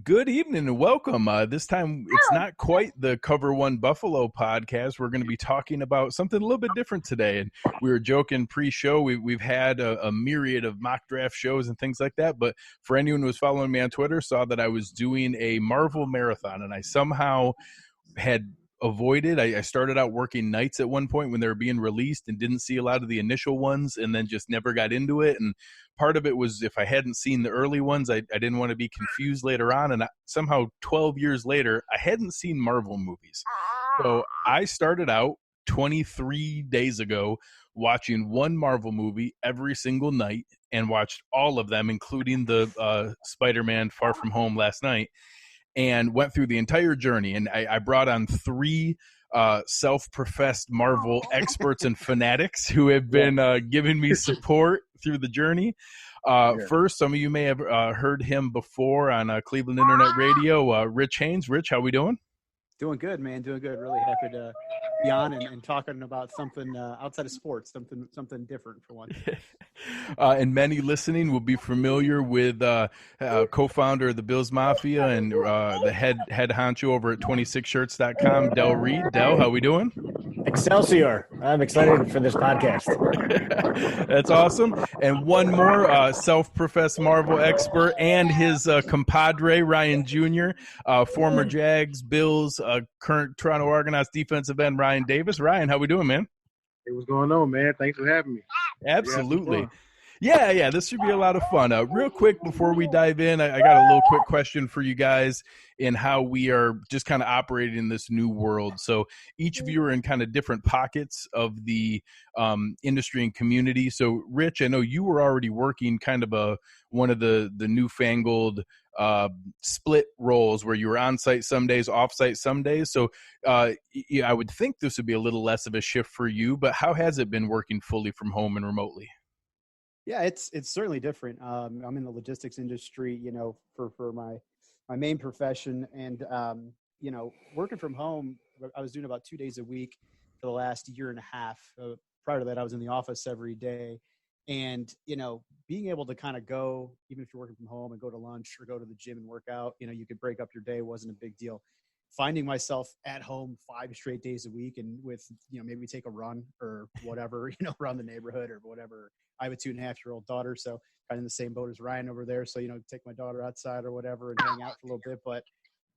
Good evening and welcome. This time it's not quite the Cover One Buffalo podcast. We're going to be talking about something a little bit different today. And we were joking pre-show. We've had a myriad of mock draft shows and things like that. But for anyone who was following me on Twitter, saw that I was doing a Marvel marathon, and I somehow had avoided. I started out working nights at one point when they were being released and didn't see a lot of the initial ones, and then just never got into it. And part of it was if I hadn't seen the early ones, I didn't want to be confused later on. And somehow 12 years later, I hadn't seen Marvel movies. So I started out 23 days ago watching one Marvel movie every single night and watched all of them, including the Spider-Man Far From Home last night, and went through the entire journey. And I brought on three self-professed Marvel experts and fanatics who have been giving me support through the journey. First, some of you may have heard him before on Cleveland Internet Radio, Rich Haynes. Rich, how we doing? Doing good, man. Doing good. Really happy to be on and talking about something outside of sports, something different for once. And many listening will be familiar with co-founder of the Bills Mafia and the head honcho over at 26shirts.com, Del Reid. Del, how we doing? Excelsior. I'm excited for this podcast. That's awesome. And one more self-professed Marvel expert and his compadre, Ryan Jr., former Jags, Bills, current Toronto Argonauts defensive end, Ryan Davis. Ryan, how we doing, man? Hey, what's going on, man? Thanks for having me. Absolutely. Yeah, this should be a lot of fun. Real quick, before we dive in, I got a little quick question for you guys in how we are just kind of operating in this new world. So each of you are in kind of different pockets of the industry and community. So, Rich, I know you were already working kind of one of the newfangled split roles where you were on site some days, off site some days. So I would think this would be a little less of a shift for you, but how has it been working fully from home and remotely? Yeah, it's certainly different. I'm in the logistics industry, for my main profession, and working from home. I was doing about 2 days a week for the last year and a half. Prior to that, I was in the office every day, and being able to kind of go, even if you're working from home, and go to lunch or go to the gym and work out. You could break up your day, wasn't a big deal. Finding myself at home 5 straight days a week, and with maybe take a run or whatever, around the neighborhood or whatever. I have a 2.5-year-old daughter, so kind of in the same boat as Ryan over there. So, take my daughter outside or whatever and hang out for a little bit. But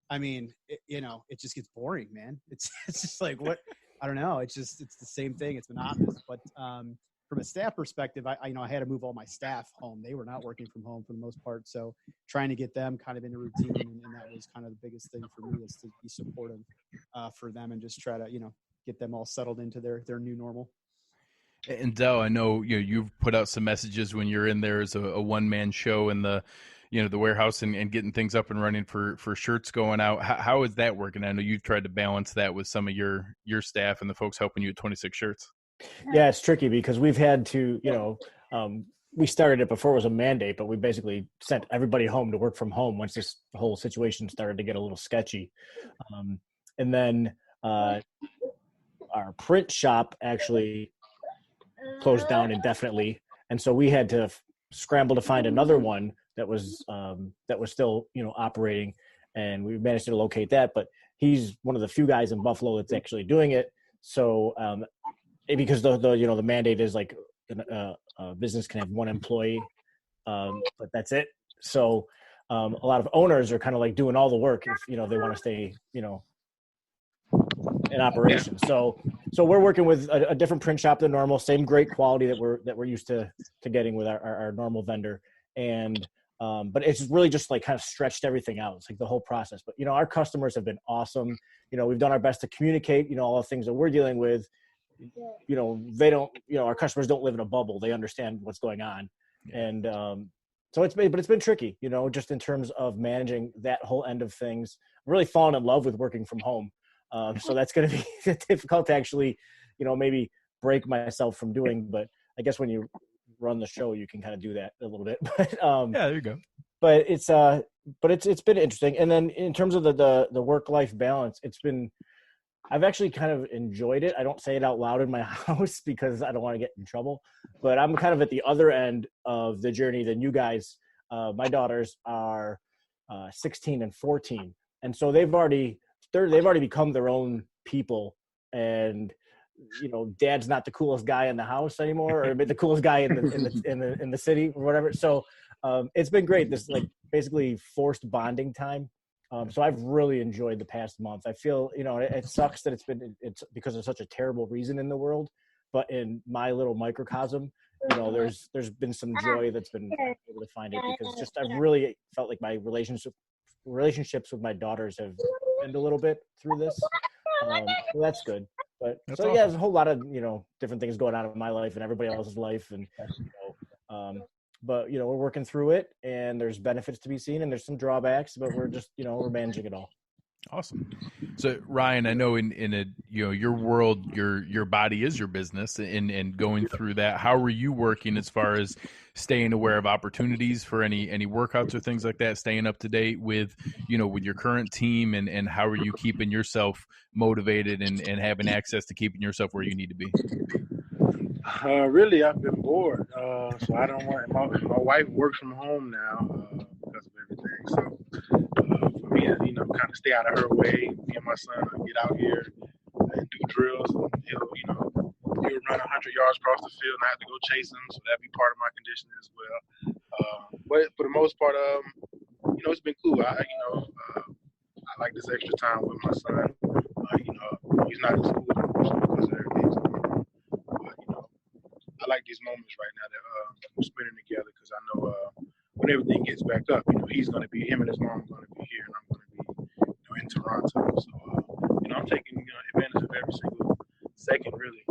I mean, it just gets boring, man. It's just like, what, I don't know. It's the same thing. It's monotonous. But from a staff perspective, I had to move all my staff home. They were not working from home for the most part. So trying to get them kind of in a routine. And that was kind of the biggest thing for me, is to be supportive for them and just try to, get them all settled into their new normal. And Del, I know you've put out some messages when you're in there as a one-man show in the the warehouse and getting things up and running for shirts going out. How is that working? I know you've tried to balance that with some of your staff and the folks helping you at 26 Shirts. Yeah, it's tricky because we've had to, we started it before it was a mandate, but we basically sent everybody home to work from home once this whole situation started to get a little sketchy. And then our print shop actually closed down indefinitely, and so we had to scramble to find another one that was still operating, and we managed to locate that. But he's one of the few guys in Buffalo that's actually doing it. So because the mandate is like a business can have one employee, but that's it. So a lot of owners are kind of like doing all the work if they want to stay in operation. So we're working with a different print shop than normal, same great quality that we're used to getting with our normal vendor. And but it's really just like kind of stretched everything out. It's like the whole process. But our customers have been awesome. We've done our best to communicate, all the things that we're dealing with. They don't, our customers don't live in a bubble. They understand what's going on. Yeah. And so it's been tricky, just in terms of managing that whole end of things. I've really fallen in love with working from home. So that's going to be difficult to actually, maybe break myself from doing. But I guess when you run the show, you can kind of do that a little bit. But yeah, there you go. But it's been interesting. And then in terms of the work-life balance, I've actually kind of enjoyed it. I don't say it out loud in my house because I don't want to get in trouble. But I'm kind of at the other end of the journey than you guys. My daughters are 16 and 14. And so they've already become their own people. And, you know, dad's not the coolest guy in the house anymore, or the coolest guy in the city or whatever. So it's been great. This like basically forced bonding time. So I've really enjoyed the past month. I feel, you know, it sucks that it's because of such a terrible reason in the world, but in my little microcosm, you know, there's been some joy that's been able to find it, because just I've really felt like my relationships with my daughters have been a little bit through this. So that's good. But That's so awesome. yeah, there's a whole lot of, you know, different things going on in my life and everybody else's life, and you know, but you know, we're working through it, and there's benefits to be seen, and there's some drawbacks, but we're just, you know, we're managing it all. Awesome. So Ryan, I know in a, you know, your world, your body is your business, and going through that, how are you working as far as staying aware of opportunities for any workouts or things like that, staying up to date with, you know, with your current team, and how are you keeping yourself motivated and having access to keeping yourself where you need to be? Really, I've been bored, so I don't want. My wife works from home now because of everything. So for me, to, you know, kind of stay out of her way, me and my son get out here and do drills. And he'll run 100 yards across the field, and I have to go chase him. So that'd be part of my conditioning as well. But for the most part, you know, it's been cool. I like this extra time with my son. You know, he's not in school because of everything. But you know, I like these moments right now that we're spending together, because I know when everything gets back up, you know, him and his mom are going to be here, and I'm going to be, you know, in Toronto. So, you know, I'm taking, you know, advantage of every single second, really,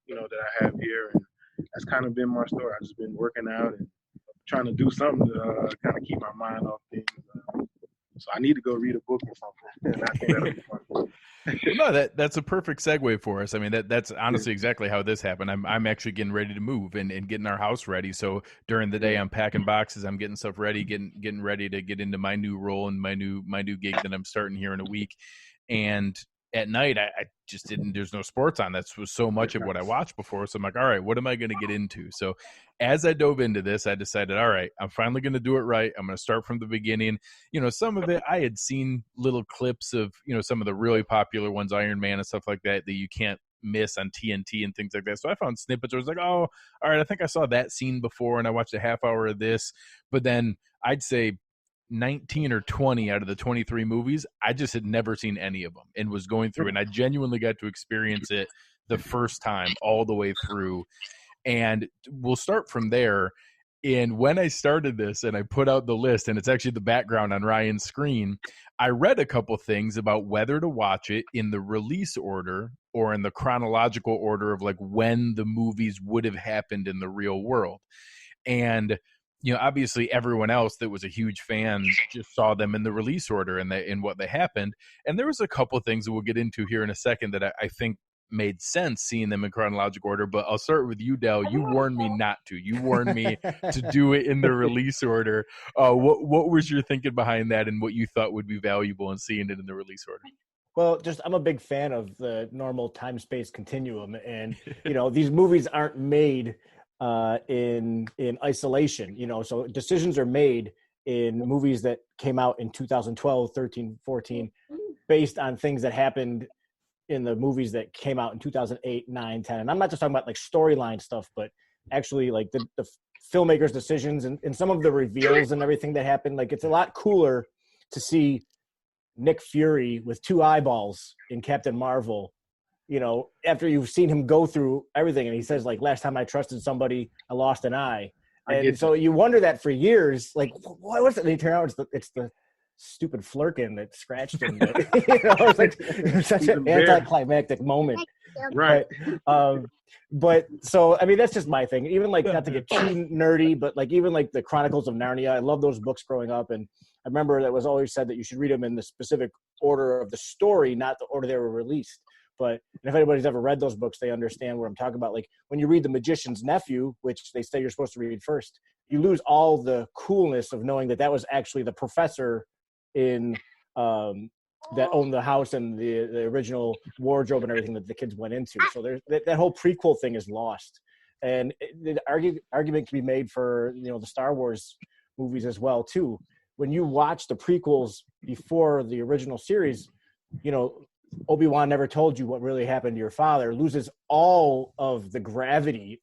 you know, that I have here, and that's kind of been my story. I've just been working out and trying to do something to kind of keep my mind off things. So I need to go read a book or something, and I think that'll be fun. Well, no, that's a perfect segue for us. I mean, that's honestly exactly how this happened. I'm actually getting ready to move and getting our house ready. So during the day, I'm packing boxes, I'm getting stuff ready, getting ready to get into my new role and my new gig that I'm starting here in a week. And at night, I just didn't. There's no sports on. That was so much of what I watched before. So I'm like, all right, what am I going to get into? So as I dove into this, I decided, all right, I'm finally going to do it right. I'm going to start from the beginning. You know, some of it I had seen little clips of, you know, some of the really popular ones, Iron Man and stuff like that you can't miss on TNT and things like that. So I found snippets where I was like, oh, all right, I think I saw that scene before, and I watched a half hour of this. But then I'd say 19 or 20 out of the 23 movies, I just had never seen any of them, and was going through, and I genuinely got to experience it the first time all the way through. And we'll start from there. And when I started this and I put out the list, and it's actually the background on Ryan's screen, I read a couple things about whether to watch it in the release order or in the chronological order of like when the movies would have happened in the real world. And you know, obviously everyone else that was a huge fan just saw them in the release order and in what they happened. And there was a couple of things that we'll get into here in a second that I think made sense seeing them in chronological order. But I'll start with you, Del. You warned me not to. You warned me to do it in the release order. What was your thinking behind that, and what you thought would be valuable in seeing it in the release order? Well, just I'm a big fan of the normal time-space continuum, and you know, these movies aren't made in isolation, you know, so decisions are made in movies that came out in 2012, 13, 14, based on things that happened in the movies that came out in 2008, 9, 10. And I'm not just talking about like storyline stuff, but actually like the filmmakers' decisions and some of the reveals and everything that happened. Like, it's a lot cooler to see Nick Fury with 2 eyeballs in Captain Marvel, you know, after you've seen him go through everything. And he says, like, last time I trusted somebody, I lost an eye. And so you wonder that for years, like, what was it? And they turn out it's the stupid Flurkin that scratched him. You know, it's like such an anticlimactic moment. Right. But so, I mean, that's just my thing. Even like, not to get too nerdy, but like even like the Chronicles of Narnia, I love those books growing up. And I remember that was always said that you should read them in the specific order of the story, not the order they were released. But if anybody's ever read those books, they understand what I'm talking about. Like when you read The Magician's Nephew, which they say you're supposed to read first, you lose all the coolness of knowing that was actually the professor in that owned the house and the original wardrobe and everything that the kids went into. So there's that whole prequel thing is lost. And the argument can be made for, you know, the Star Wars movies as well too. when you watch the prequels before the original series, Obi-Wan never told you what really happened to your father, loses all of the gravity,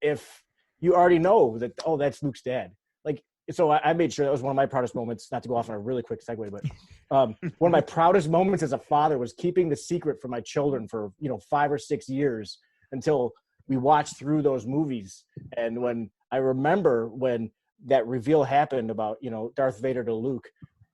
if you already know that, oh, that's Luke's dad. Like, so I made sure that was one of my proudest moments, not to go off on a really quick segue, but one of my proudest moments as a father was keeping the secret from my children for, 5 or 6 years until we watched through those movies. And when I remember when that reveal happened about, Darth Vader to Luke,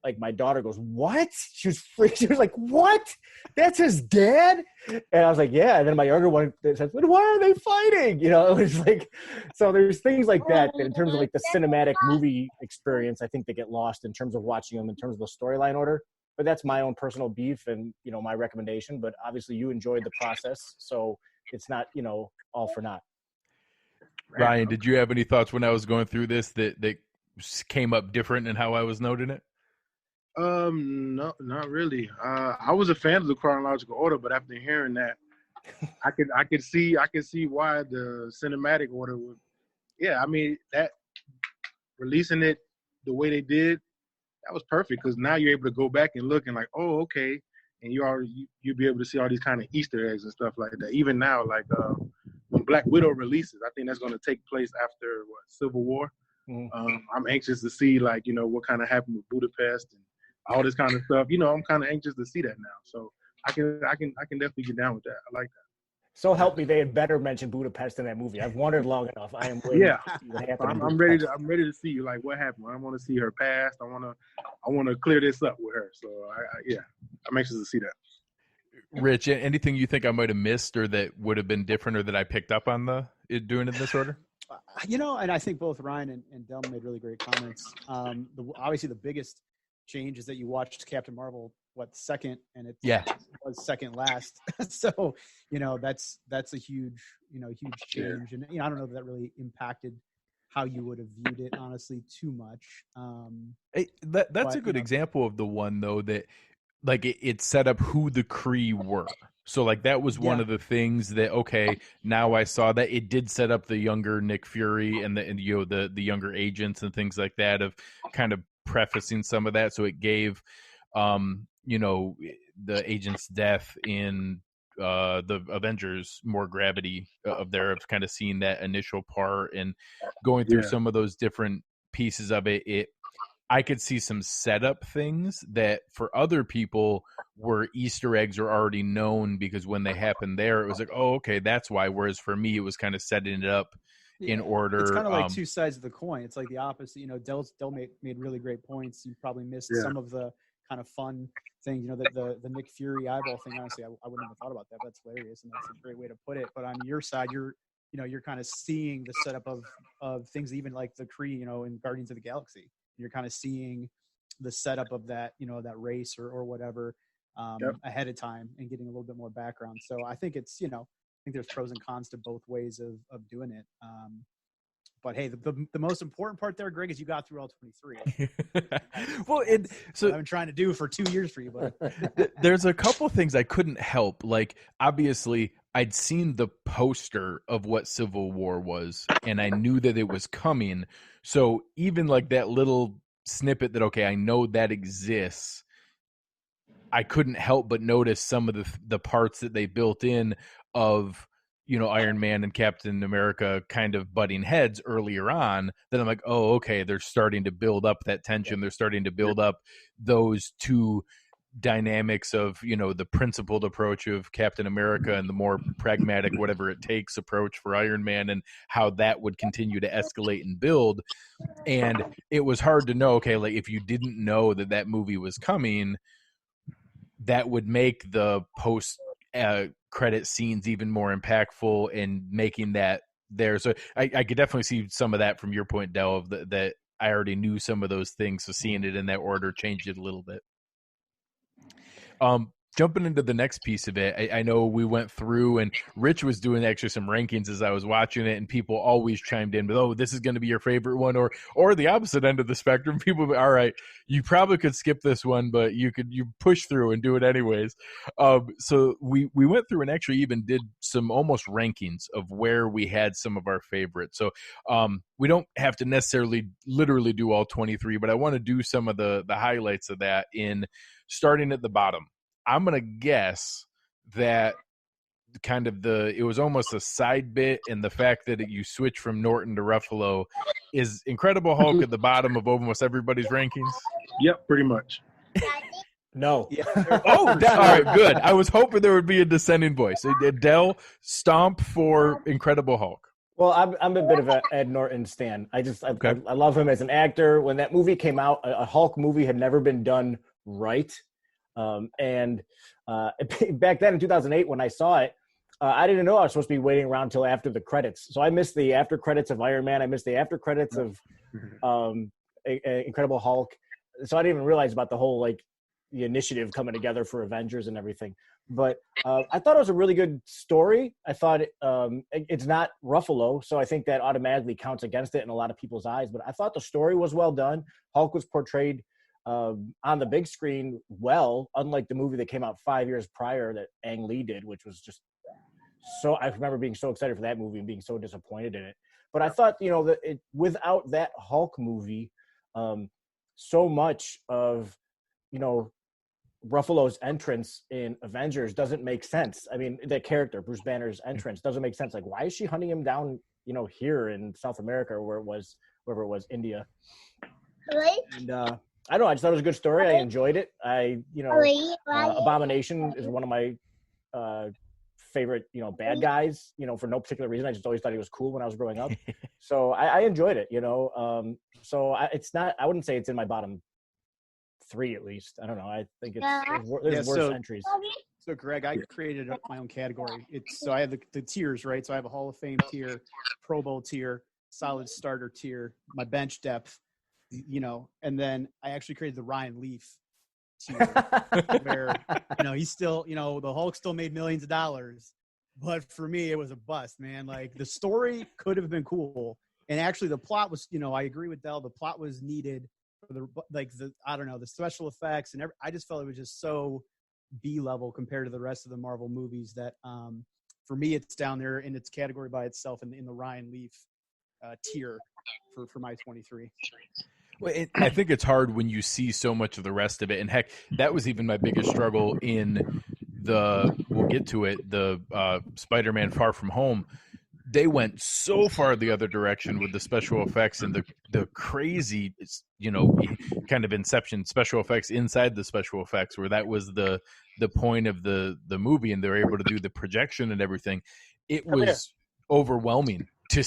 like my daughter goes, what? She was like, what? That's his dad? And I was like, yeah. And then my younger one said, why are they fighting? It was like, so there's things like that in terms of like the cinematic movie experience, I think they get lost in terms of watching them in terms of the storyline order. But that's my own personal beef and, my recommendation. But obviously you enjoyed the process. So it's not, all for naught. Ryan, did you have any thoughts when I was going through this that came up different in how I was noting it? No, not really. I was a fan of the chronological order, but after hearing that, I could see why the cinematic order would. Yeah, I mean that releasing it the way they did, that was perfect because now you're able to go back and look and like, oh, okay, and you'll be able to see all these kind of Easter eggs and stuff like that. Even now, like when Black Widow releases, I think that's going to take place after Civil War. Mm-hmm. I'm anxious to see like what kind of happened with Budapest and all this kind of stuff. I'm kind of anxious to see that now. So I can definitely get down with that. I like that. So help me, they had better mention Budapest in that movie. I've wondered long enough. I am waiting. Yeah, to see what happened. I'm ready to see like what happened. I want to see her past. I want to clear this up with her. So I'm anxious to see that. Rich, anything you think I might have missed or that would have been different or that I picked up on doing it in this order? And I think both Ryan and Del made really great comments. Obviously the biggest change is that you watched Captain Marvel second, and it was second last. So that's a huge change, and I don't know if that really impacted how you would have viewed it honestly too much. That's a good example of the one though that like it set up who the Kree were. So like that was one of the things that now I saw that it did set up the younger Nick Fury and the younger agents and things like that of kind of prefacing some of that. So it gave the agent's death in the Avengers more gravity of kind of seeing that initial part and going through some of those different pieces of it. I could see some setup things that for other people were Easter eggs or already known because when they happened there, it was like, oh, okay, that's why. Whereas for me, it was kind of setting it up in order. It's kind of like two sides of the coin. It's like the opposite. Del made really great points. You probably missed some of the kind of fun things. The Nick Fury eyeball thing. Honestly, I wouldn't have thought about that. That's hilarious, and that's a great way to put it. But on your side, you're kind of seeing the setup of things, even like the Kree, in Guardians of the Galaxy. You're kind of seeing the setup of that, that race or whatever ahead of time and getting a little bit more background. So I think it's, I think there's pros and cons to both ways of doing it. But hey, the most important part there, Greg, is you got through all 23. Well, so I've been trying to do for 2 years for you, but there's a couple things I couldn't help. Like obviously I'd seen the poster of what Civil War was and I knew that it was coming. So even like that little snippet that, I know that exists, I couldn't help but notice some of the parts that they built in of, Iron Man and Captain America kind of butting heads earlier on. Then I'm like, oh, okay, they're starting to build up that tension. They're starting to build up those two dynamics of, the principled approach of Captain America and the more pragmatic, whatever it takes approach for Iron Man and how that would continue to escalate and build. And it was hard to know, like if you didn't know that movie was coming, that would make the post credit scenes even more impactful and making that there. So I could definitely see some of that from your point, Del, of that I already knew some of those things. So seeing it in that order changed it a little bit. jumping into the next piece of it, I know we went through and Rich was doing actually some rankings as I was watching it, and people always chimed in with, oh, this is going to be your favorite one, or the opposite end of the spectrum. People be, all right, you probably could skip this one, but you push through and do it anyways. So we went through and actually even did some almost rankings of where we had some of our favorites. So we don't have to necessarily literally do all 23, but I want to do some of the highlights of that in starting at the bottom. I'm going to guess that kind of it was almost a side bit, and the fact that you switch from Norton to Ruffalo is Incredible Hulk at the bottom of almost everybody's rankings. Yep, pretty much. No. Yeah. Oh, all right, good. I was hoping there would be a dissenting voice. Adele, stomp for Incredible Hulk. Well, I'm a bit of an Ed Norton stan. I love him as an actor. When that movie came out, a Hulk movie had never been done right. And back then in 2008, when I saw it, I didn't know I was supposed to be waiting around until after the credits. So I missed the after credits of Iron Man. I missed the after credits of Incredible Hulk. So I didn't even realize about the whole, the initiative coming together for Avengers and everything. But I thought it was a really good story. I thought it's not Ruffalo, so I think that automatically counts against it in a lot of people's eyes. But I thought the story was well done. Hulk was portrayed on the big screen well, unlike the movie that came out 5 years prior that Ang Lee did, which was just so, I remember being so excited for that movie and being so disappointed in it. But I thought, without that Hulk movie, so much of, Ruffalo's entrance in Avengers doesn't make sense. I mean, the character, Bruce Banner's entrance, doesn't make sense. Like, why is she hunting him down, here in South America, or wherever it was, India? And I don't know. I just thought it was a good story. I enjoyed it. Abomination is one of my favorite, bad guys, for no particular reason. I just always thought he was cool when I was growing up. So I enjoyed it, So it's not, I wouldn't say it's in my bottom 3 at least. I don't know. I think there's worse entries. So Greg, I created my own category. So I have the tiers, right? So I have a Hall of Fame tier, Pro Bowl tier, solid starter tier, my bench depth, and then I actually created the Ryan Leaf tier where, he's still, the Hulk still made millions of dollars, but for me, it was a bust, man. Like, the story could have been cool. And actually the plot was, I agree with Del, the plot was needed for the special effects and I just felt it was just so B level compared to the rest of the Marvel movies that, for me, it's down there in its category by itself in the Ryan Leaf tier for my 23. Well, I think it's hard when you see so much of the rest of it. And heck, that was even my biggest struggle in we'll get to it, the Spider-Man Far From Home. They went so far the other direction with the special effects and the crazy, kind of Inception special effects inside the special effects, where that was the point of the movie, and they're able to do the projection and everything. It was overwhelming to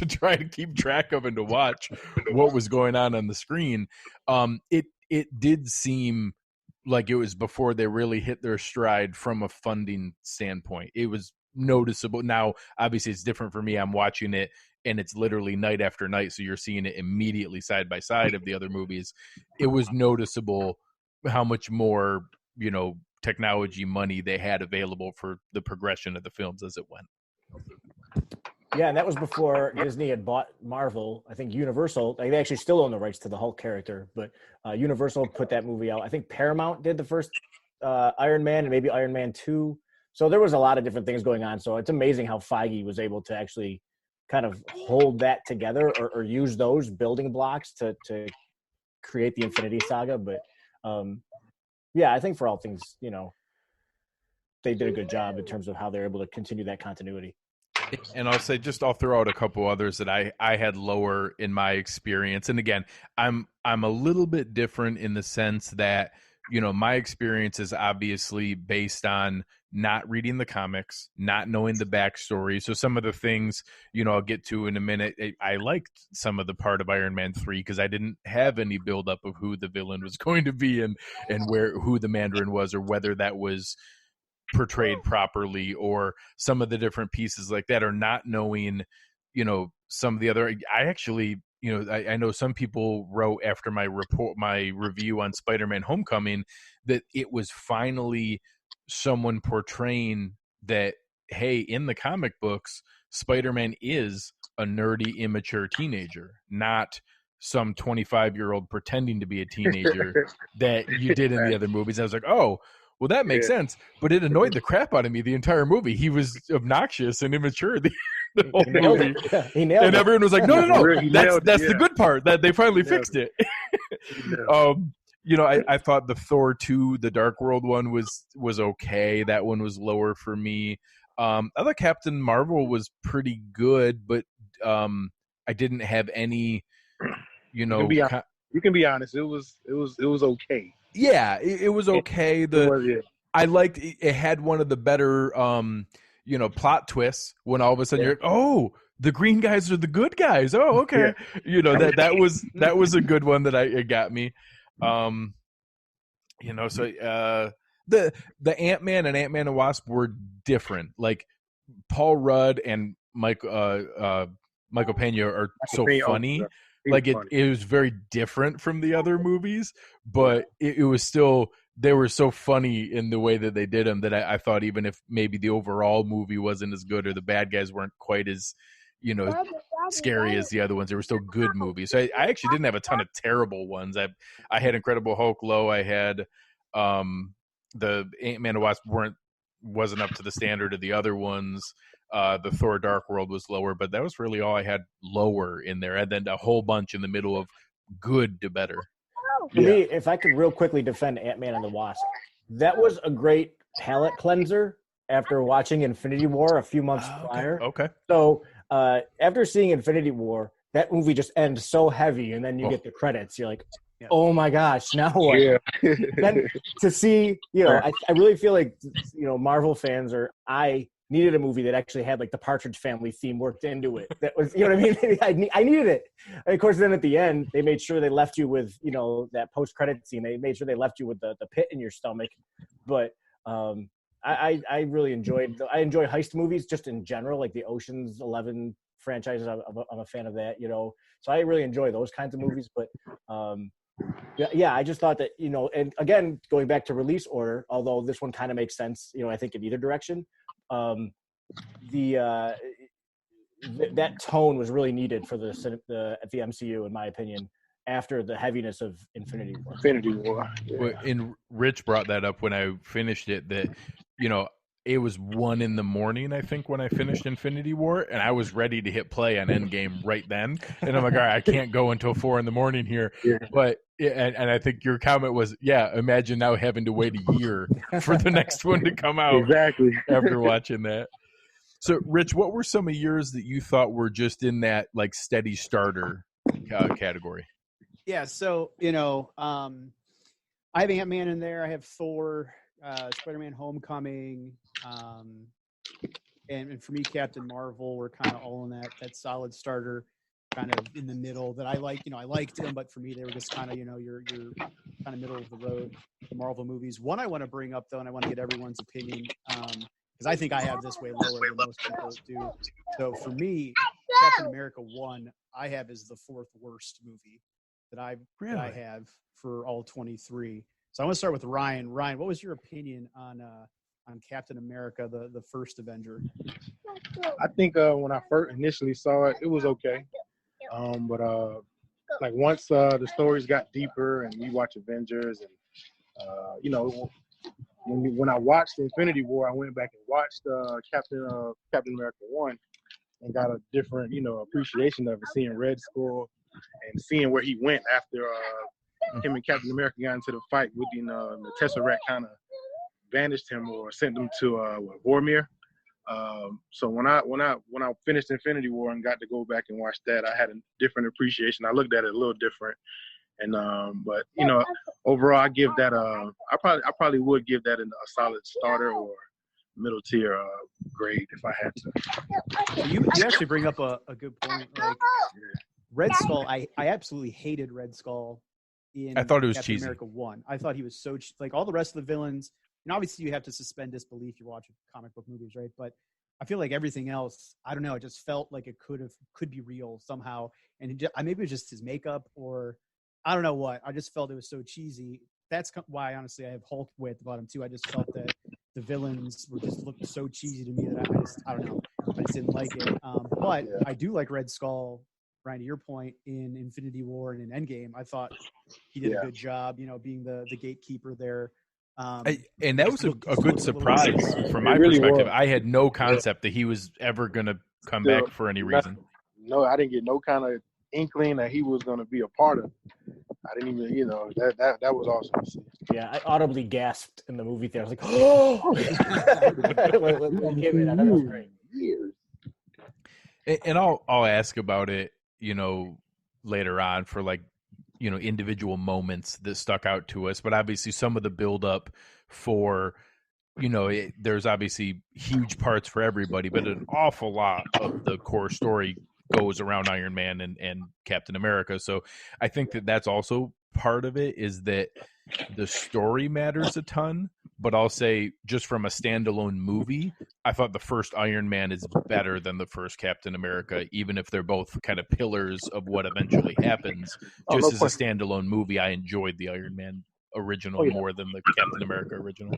try to keep track of and to watch what was going on the screen. It did seem like it was before they really hit their stride from a funding standpoint. It was noticeable. Now, obviously, it's different for me. I'm watching it, and it's literally night after night, so you're seeing it immediately side by side of the other movies. It was noticeable how much more, technology money they had available for the progression of the films as it went. Yeah, and that was before Disney had bought Marvel. I think Universal, they actually still own the rights to the Hulk character, but Universal put that movie out. I think Paramount did the first Iron Man and maybe Iron Man 2. So there was a lot of different things going on. So it's amazing how Feige was able to actually kind of hold that together or use those building blocks to create the Infinity Saga. But I think for all things, they did a good job in terms of how they're able to continue that continuity. And I'll throw out a couple others that I had lower in my experience. And again, I'm a little bit different in the sense that, my experience is obviously based on not reading the comics, not knowing the backstory. So some of the things, I'll get to in a minute. I liked some of the part of Iron Man 3 because I didn't have any buildup of who the villain was going to be and who the Mandarin was, or whether that was portrayed properly, or some of the different pieces like that, or not knowing, some of the other. I actually, I know some people wrote after my review on Spider-Man Homecoming that it was finally someone portraying that, hey, in the comic books, Spider-Man is a nerdy, immature teenager, not some 25-year-old pretending to be a teenager that you did in the other movies. I was like, oh, well, that makes sense. But it annoyed the crap out of me the entire movie. He was obnoxious and immature the whole movie. He nailed And it. everyone was like, no, that's the yeah. good part, that they finally fixed it. Yeah. You know, I thought the Thor 2, the Dark World one was okay. That one was lower for me. I thought Captain Marvel was pretty good, but I didn't have any, you know. You can be honest. It was okay. Yeah, it was okay. I liked it. Had one of the better, you know, plot twists when all of a sudden you're like, oh, the green guys are the good guys. Oh, okay. Yeah. You know, that was a good one that it got me. You know, so the Ant-Man and Ant-Man and Wasp were different. Like Paul Rudd and Michael Pena are so funny. Like it was very different from the other movies, but it was still, they were so funny in the way that they did them that I thought even if maybe the overall movie wasn't as good or the bad guys weren't quite as, you know, scary as the other ones, they were still good movies. So I actually didn't have a ton of terrible ones. I had Incredible Hulk low. I had the Ant-Man and Wasp wasn't up to the standard of the other ones. The Thor Dark World was lower, but that was really all I had lower in there. And then a whole bunch in the middle of good to better. For me, if I could real quickly defend Ant-Man and the Wasp, that was a great palate cleanser after watching Infinity War a few months prior. Okay. So after seeing Infinity War, that movie just ends so heavy, and then you get the credits. You're like, oh my gosh, now what? Yeah. Then to see, you know, I really feel like, you know, Marvel fans I needed a movie that actually had like the Partridge Family theme worked into it. That was, you know what I mean? I needed it. And of course, then at the end, they made sure they left you with, you know, that post-credit scene. They made sure they left you with the pit in your stomach. But I really enjoy heist movies just in general, like the Ocean's 11 franchises. I'm a fan of that, you know. So I really enjoy those kinds of movies. But I just thought that, you know, and again, going back to release order, although this one kind of makes sense, you know, I think in either direction. That tone was really needed for the MCU, in my opinion, after the heaviness of Infinity War. Yeah. And Rich brought that up when I finished it, that, you know, it was 1 a.m, I think, when I finished Infinity War, and I was ready to hit play on Endgame right then. And I'm like, all right, I can't go until 4 a.m. here. Yeah. But and I think your comment was, imagine now having to wait a year for the next one to come out. Exactly. After watching that. So, Rich, what were some of yours that you thought were just in that like steady starter category? Yeah, so, you know, I have Ant-Man in there. I have Thor, Spider-Man Homecoming, and for me, Captain Marvel. We're kind of all in that solid starter, kind of in the middle that I like. You know, I liked them, but for me, they were just kind of, you know, you're kind of middle of the road, the Marvel movies. One I want to bring up, though, and I want to get everyone's opinion, because I think I have this way lower than most people do. So for me, Captain America 1, I have as the 4th worst movie that I have for all 23. So I want to start with Ryan. Ryan, what was your opinion on Captain America, the first Avenger? I think when I first initially saw it, it was okay. But like once the stories got deeper and you watch Avengers and you know, when I watched Infinity War, I went back and watched Captain America 1 and got a different, you know, appreciation of it, seeing Red Skull and seeing where he went after him and Captain America got into the fight with the Tesseract kind of vanished him or sent him to Vormir. So when I finished Infinity War and got to go back and watch that, I had a different appreciation. I looked at it a little different. And but you know, overall, I give that I probably would give that a solid starter or middle tier grade if I had to. You actually bring up a good point. Like Red Skull, I absolutely hated Red Skull. I thought it was Captain cheesy. America 1. I thought he was so like all the rest of the villains. And obviously, you have to suspend disbelief. You're watching comic book movies, right? But I feel like everything else, I don't know. It just felt like it could be real somehow. And maybe it was just his makeup, or I don't know what. I just felt it was so cheesy. That's why, honestly, I have Hulk way at the bottom too. I just felt that the villains were just looked so cheesy to me that I don't know. I just didn't like it. But I do like Red Skull, Ryan, to your point, in Infinity War and in Endgame. I thought he did a good job, being the gatekeeper there. And that was a good surprise from my perspective. I had no concept that he was ever going to come back for any reason. No, I didn't get no kind of inkling that he was going to be a part of it. I didn't even, that was awesome to see. Yeah, I audibly gasped in the movie theater. I was like, oh! That was great. And I'll ask about it, later on for individual moments that stuck out to us. But obviously some of the buildup for, there's obviously huge parts for everybody, but an awful lot of the core story goes around Iron Man and Captain America. So I think that's also part of it, is that the story matters a ton, but I'll say just from a standalone movie, I thought the first Iron Man is better than the first Captain America, even if they're both kind of pillars of what eventually happens. Just as a standalone movie, I enjoyed the Iron Man original more than the Captain America original.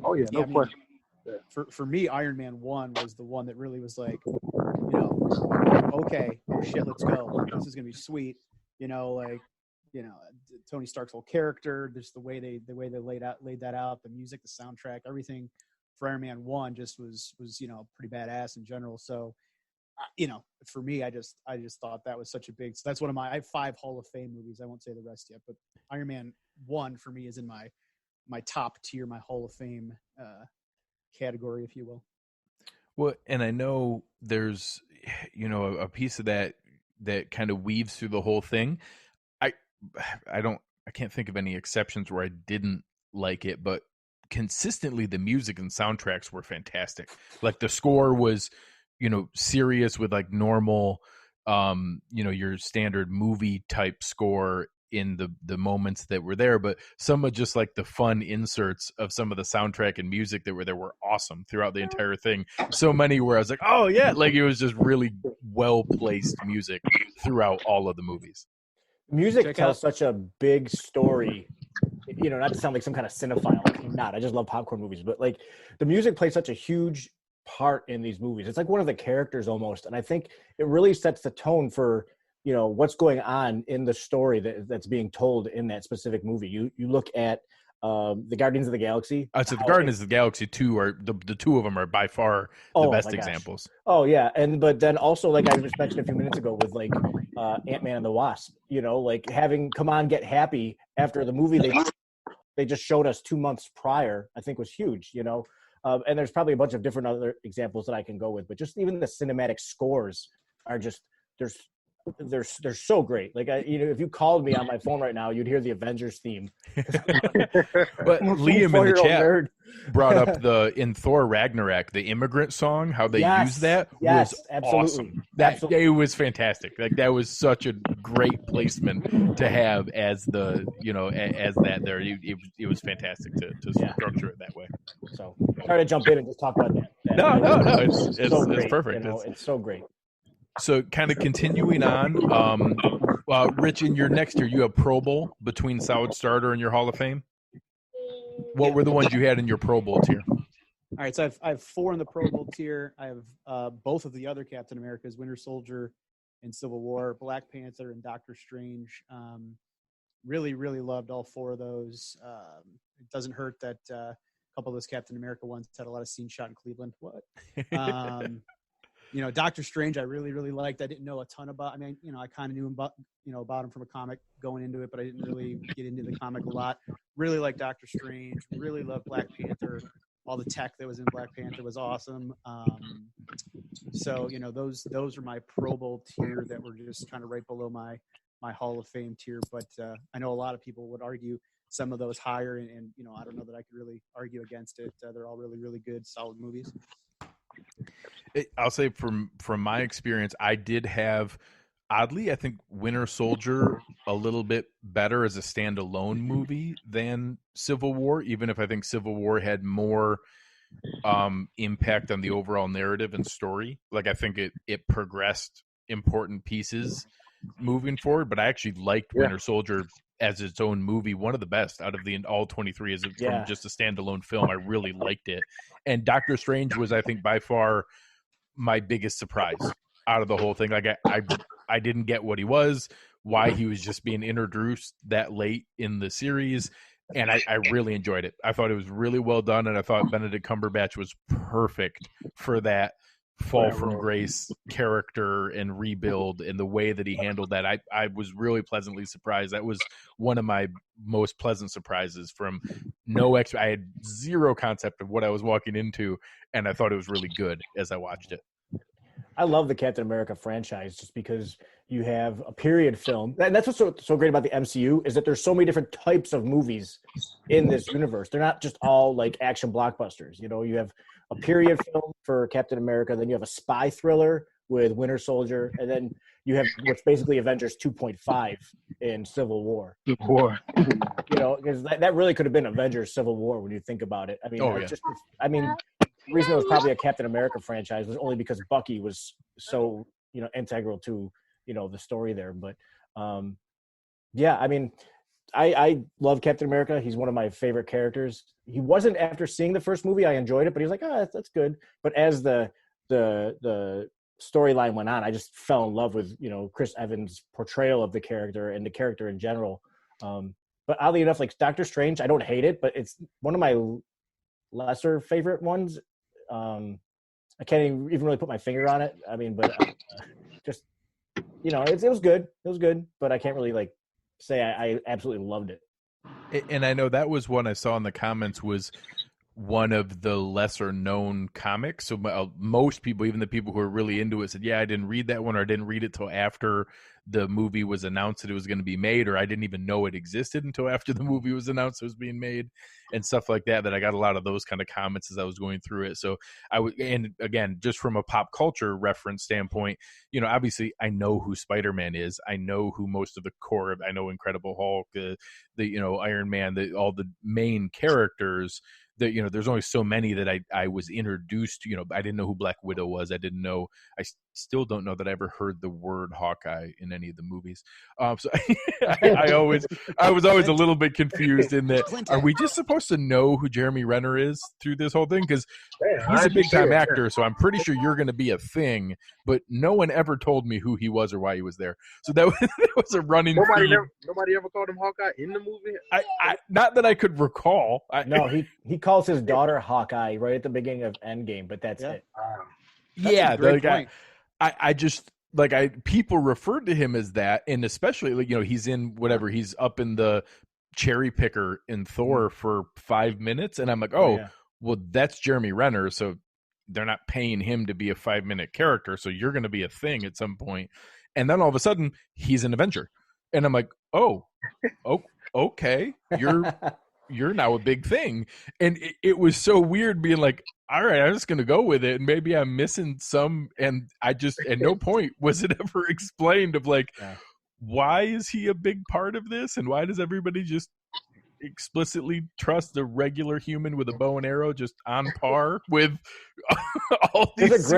Oh yeah, no question. For me, Iron Man 1 was the one that really was like, okay, oh shit, let's go. This is gonna be sweet. Tony Stark's whole character, just the way they laid that out, the music, the soundtrack, everything for Iron Man 1 just was pretty badass in general. So, for me, I just thought that was such a big. So that's one of I have 5 Hall of Fame movies. I won't say the rest yet, but Iron Man 1 for me is in my top tier, my Hall of Fame category, if you will. Well, and I know there's, a piece of that kind of weaves through the whole thing. I can't think of any exceptions where I didn't like it, but consistently the music and soundtracks were fantastic. Like the score was, serious with like normal, your standard movie type score in the moments that were there, but some of just like the fun inserts of some of the soundtrack and music that were there were awesome throughout the entire thing. So many where I was like, oh yeah, like it was just really well placed music throughout all of the movies. Music tells such a big story, not to sound like some kind of cinephile. I'm not. I just love popcorn movies. But like the music plays such a huge part in these movies. It's like one of the characters almost. And I think it really sets the tone for, what's going on in the story that's being told in that specific movie. You look at the Guardians of the Galaxy. So the Guardians of the Galaxy 2 are the two of them are by far the best examples. Oh yeah. But then also, like I just mentioned a few minutes ago with like Ant-Man and the Wasp, like having Come On Get Happy after the movie they just showed us 2 months prior, I think was huge, and there's probably a bunch of different other examples that I can go with, but just even the cinematic scores are just, they're so great. Like if you called me on my phone right now, you'd hear the Avengers theme. But Liam in the chat brought up in Thor Ragnarok, the immigrant song, how they used that was awesome. It was fantastic. Like that was such a great placement to have as the as that there. It was fantastic to structure it that way. So try to jump in and just talk about that. No, it's perfect. It's so great. So kind of continuing on, Rich, in your next year, you have Pro Bowl between Solid Starter and your Hall of Fame. What were the ones you had in your Pro Bowl tier? All right, so I have 4 in the Pro Bowl tier. I have both of the other Captain Americas, Winter Soldier and Civil War, Black Panther and Doctor Strange. Really, really loved all 4 of those. It doesn't hurt that a couple of those Captain America ones had a lot of scenes shot in Cleveland. Doctor Strange, I really, really liked. I didn't know a ton about. I mean, I kind of knew about him from a comic going into it, but I didn't really get into the comic a lot. Really liked Doctor Strange. Really loved Black Panther. All the tech that was in Black Panther was awesome. So those are my Pro Bowl tier that were just kind of right below my Hall of Fame tier. But I know a lot of people would argue some of those higher, and I don't know that I could really argue against it. They're all really, really good, solid movies. I'll say from my experience, I did have, oddly, I think Winter Soldier a little bit better as a standalone movie than Civil War, even if I think Civil War had more impact on the overall narrative and story. Like I think it progressed important pieces moving forward, but I actually liked Winter Soldier as its own movie, one of the best out of all 23 as from just a standalone film. I really liked it. And Doctor Strange was, I think, by far my biggest surprise out of the whole thing. Like I didn't get what he was, why he was just being introduced that late in the series. And I really enjoyed it. I thought it was really well done, and I thought Benedict Cumberbatch was perfect for that fall from grace character and rebuild, and the way that he handled that. I was really pleasantly surprised. That was one of my most pleasant surprises from I had zero concept of what I was walking into, and I thought it was really good as I watched it. I love the Captain America franchise just because you have a period film. And that's what's so great about the MCU is that there's so many different types of movies in this universe. They're not just all like action blockbusters. You know, you have a period film for Captain America, then you have a spy thriller with Winter Soldier, and then you have what's basically Avengers 2.5 in Civil War. You know, because that really could have been Avengers Civil War when you think about it. I mean, the reason it was probably a Captain America franchise was only because Bucky was so, you know, integral to, you know, the story there. But yeah, I mean, I love Captain America. He's one of my favorite characters. He wasn't, after seeing the first movie, I enjoyed it, but he was like, that's good. But as the storyline went on, I just fell in love with, you know, Chris Evans' portrayal of the character and the character in general. But oddly enough, like Doctor Strange, I don't hate it, but it's one of my lesser favorite ones. I can't even really put my finger on it. I mean, but just, you know, it was good. It was good, but I can't really like say I absolutely loved it. And I know that was one I saw in the comments was one of the lesser known comics. So most people, even the people who are really into it, said, yeah, I didn't read that one, or I didn't read it till after the movie was announced that it was going to be made, or I didn't even know it existed until after the movie was announced it was being made, and stuff like that. That I got a lot of those kind of comments as I was going through it. So and again, just from a pop culture reference standpoint, you know, obviously I know who Spider-Man is. I know who most of the core of, I know Incredible Hulk, the you know, Iron Man, all the main characters. That, you know, there's only so many that I was introduced to. You know, I didn't know who Black Widow was. I still don't know that I ever heard the word Hawkeye in any of the movies. So I was always a little bit confused in that. Are we just supposed to know who Jeremy Renner is through this whole thing? Because he's a big time actor, so I'm pretty sure you're going to be a thing. But no one ever told me who he was or why he was there. So that was a running. Nobody ever called him Hawkeye in the movie. Not that I could recall. No, he calls his daughter Hawkeye right at the beginning of Endgame, but that's it. I just people referred to him as that, and especially, like, you know, he's in whatever, he's up in the cherry picker in Thor for 5 minutes, and I'm like, well, that's Jeremy Renner, so they're not paying him to be a 5-minute character, so you're going to be a thing at some point. And then all of a sudden, he's an Avenger, and I'm like, oh, okay, you're now a big thing. And it was so weird being like, all right, I'm just going to go with it. And maybe I'm missing some. And I just, at no point was it ever explained of like, why is he a big part of this? And why does everybody just explicitly trust the regular human with a bow and arrow just on par with all these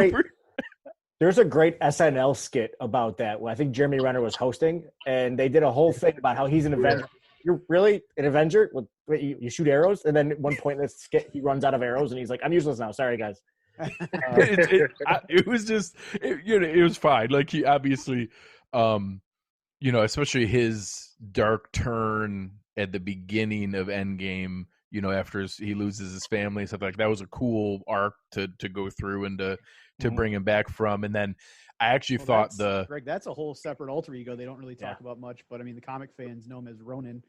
There's a great SNL skit about that. I think Jeremy Renner was hosting, and they did a whole thing about how he's an Avenger. You're really an Avenger? Wait, you shoot arrows? And then at one point in this skit, he runs out of arrows, and he's like, I'm useless now. Sorry, guys. It was just, it was fine. Like, he obviously, you know, especially his dark turn at the beginning of Endgame, you know, after he loses his family and stuff like that, was a cool arc to go through and to bring him back from. And then I actually thought Greg, that's a whole separate alter ego they don't really talk about much, but I mean, the comic fans know him as Ronin.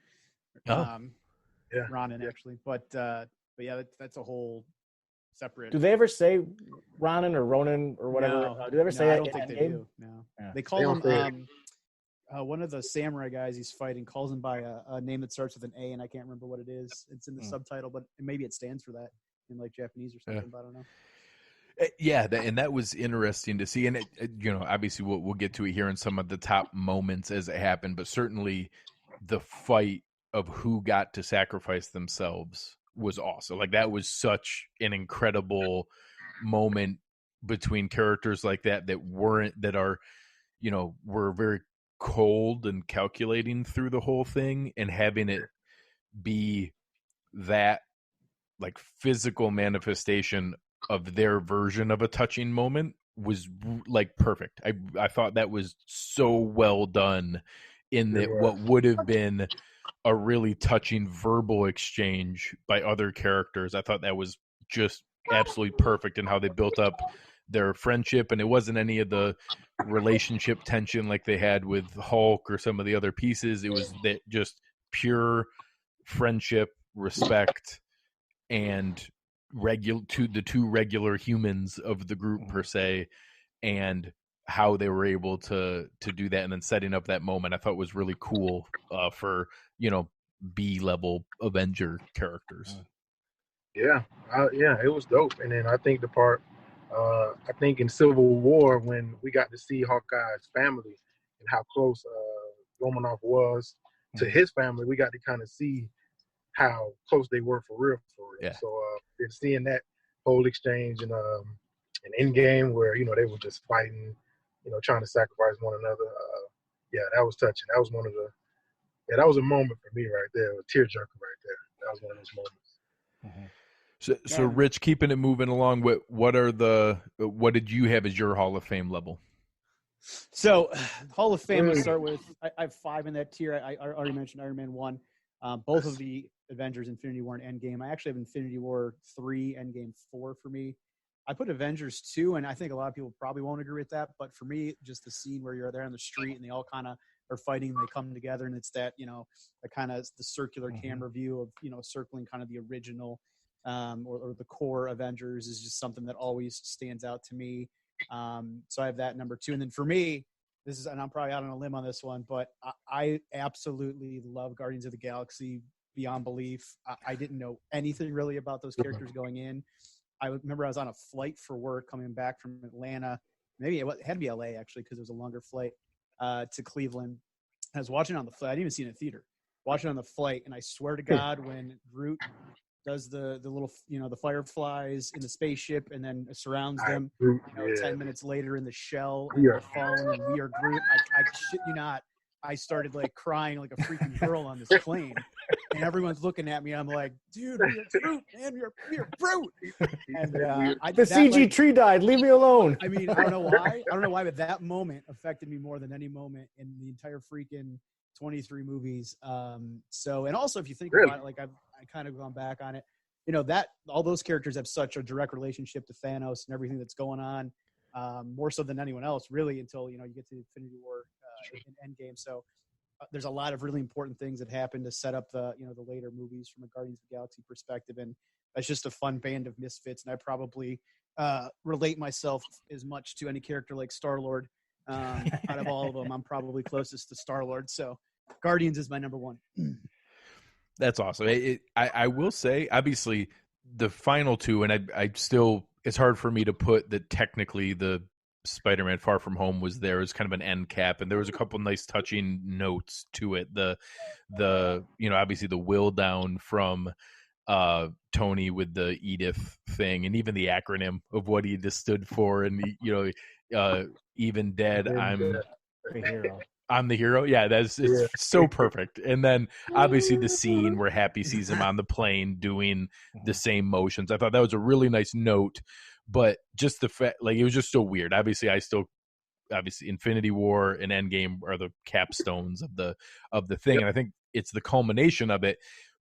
Ronin, actually. But yeah, that's a whole separate. Do they ever say Ronin or Ronin or whatever? No. Do they ever say that? I don't think they do. No. Yeah. They call him one of the samurai guys he's fighting calls him by a name that starts with an A, and I can't remember what it is. It's in the subtitle, but maybe it stands for that in like Japanese or something, but I don't know. Yeah, and that was interesting to see. And, you know, obviously we'll get to it here in some of the top moments as it happened, but certainly the fight of who got to sacrifice themselves was awesome. Like, that was such an incredible moment between characters like that are, you know, were very cold and calculating through the whole thing, and having it be that like physical manifestation of their version of a touching moment was like perfect. I thought that was so well done in that what would have been a really touching verbal exchange by other characters. I thought that was just absolutely perfect in how they built up their friendship, and it wasn't any of the relationship tension like they had with Hulk or some of the other pieces. It was that just pure friendship, respect, and the two regular humans of the group per se, and how they were able to do that, and then setting up that moment I thought was really cool for B-level Avenger characters. Yeah, it was dope. And then I think the part, I think in Civil War, when we got to see Hawkeye's family and how close Romanoff was to his family, we got to kind of see how close they were for real. Yeah. So then seeing that whole exchange in Endgame where they were just fighting, trying to sacrifice one another. Yeah, that was touching. That was one of the that was a moment for me right there, a tearjerker right there. That was one of those moments. So Rich, keeping it moving along, what did you have as your Hall of Fame level? So Hall of Fame, let's start with, I have 5 in that tier. I already mentioned Iron Man 1. Both of the Avengers, Infinity War and Endgame. I actually have Infinity War 3, Endgame 4 for me. I put Avengers 2, and I think a lot of people probably won't agree with that, but for me, just the scene where you're there on the street and they all kind of are fighting and they come together, and it's that, the kind of the circular camera view of, circling kind of the original or the core Avengers is just something that always stands out to me. So I have that number 2. And then for me, and I'm probably out on a limb on this one, but I absolutely love Guardians of the Galaxy beyond belief. I didn't know anything really about those characters going in. I remember I was on a flight for work coming back from Atlanta. Maybe it had to be LA actually, because it was a longer flight to Cleveland. I was watching on the flight. I didn't even see it in a theater. Watching on the flight, and I swear to God, when Groot does the little, the fireflies in the spaceship and then surrounds them, 10 minutes later in the shell and the phone and we are Groot. I shit you not. I started like crying like a freaking girl on this plane, and everyone's looking at me. I'm like, dude, we are Groot, man. We are Groot. And the CG tree died. Leave me alone. I mean, I don't know why, but that moment affected me more than any moment in the entire freaking 23 movies. So, and also if you think about it, like I kind of gone back on it, that all those characters have such a direct relationship to Thanos and everything that's going on, more so than anyone else really, until you get to Infinity War and Endgame. So there's a lot of really important things that happen to set up the the later movies from a Guardians of the Galaxy perspective, and that's just a fun band of misfits. And I probably relate myself as much to any character like Star-Lord. Out of all of them, I'm probably closest to Star-Lord. So Guardians is my number 1. That's awesome. I will say, obviously, the final 2, and I still, it's hard for me to put that technically the Spider-Man Far From Home was there as kind of an end cap, and there was a couple nice touching notes to it. The obviously the will down from Tony with the Edith thing, and even the acronym of what he just stood for, and even dead, I'm the hero. I'm the hero. Yeah, it's so perfect. And then obviously the scene where Happy sees him on the plane doing the same motions. I thought that was a really nice note, but just the fact, like, it was just so weird. Obviously Infinity War and Endgame are the capstones of the thing. And I think it's the culmination of it.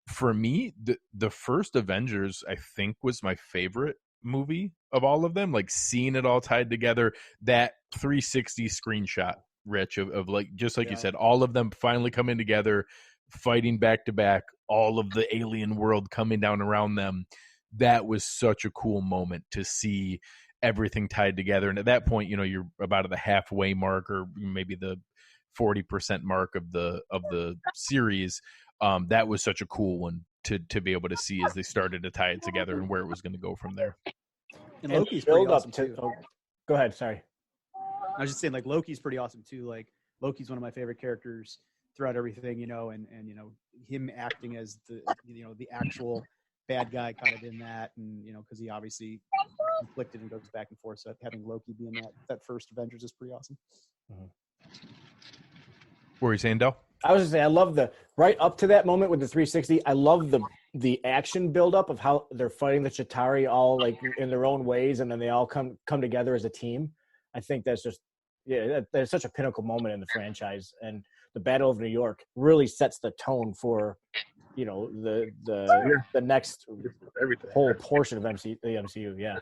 For me, the first Avengers, I think, was my favorite movie of all of them. Like, seeing it all tied together, that 360 screenshot, Rich, of like, just like you said, all of them finally coming together, fighting back to back, all of the alien world coming down around them. That was such a cool moment to see everything tied together. And at that point, you're about at the halfway mark, or maybe the 40% mark of the series. That was such a cool one to be able to see as they started to tie it together and where it was going to go from there. And Loki's pretty awesome too. Go ahead. Sorry. I was just saying, like, Loki's pretty awesome too. Like, Loki's one of my favorite characters throughout everything, and him acting as the actual bad guy kind of in that, and because he obviously conflicted and goes back and forth. So having Loki be in that first Avengers is pretty awesome. What were you saying, Del? I was just saying, I love right up to that moment with the 360. I love the action buildup of how they're fighting the Chitauri all like in their own ways, and then they all come together as a team. I think that's just that's such a pinnacle moment in the franchise, and the Battle of New York really sets the tone for the next Everything. whole portion of the MCU. Yeah.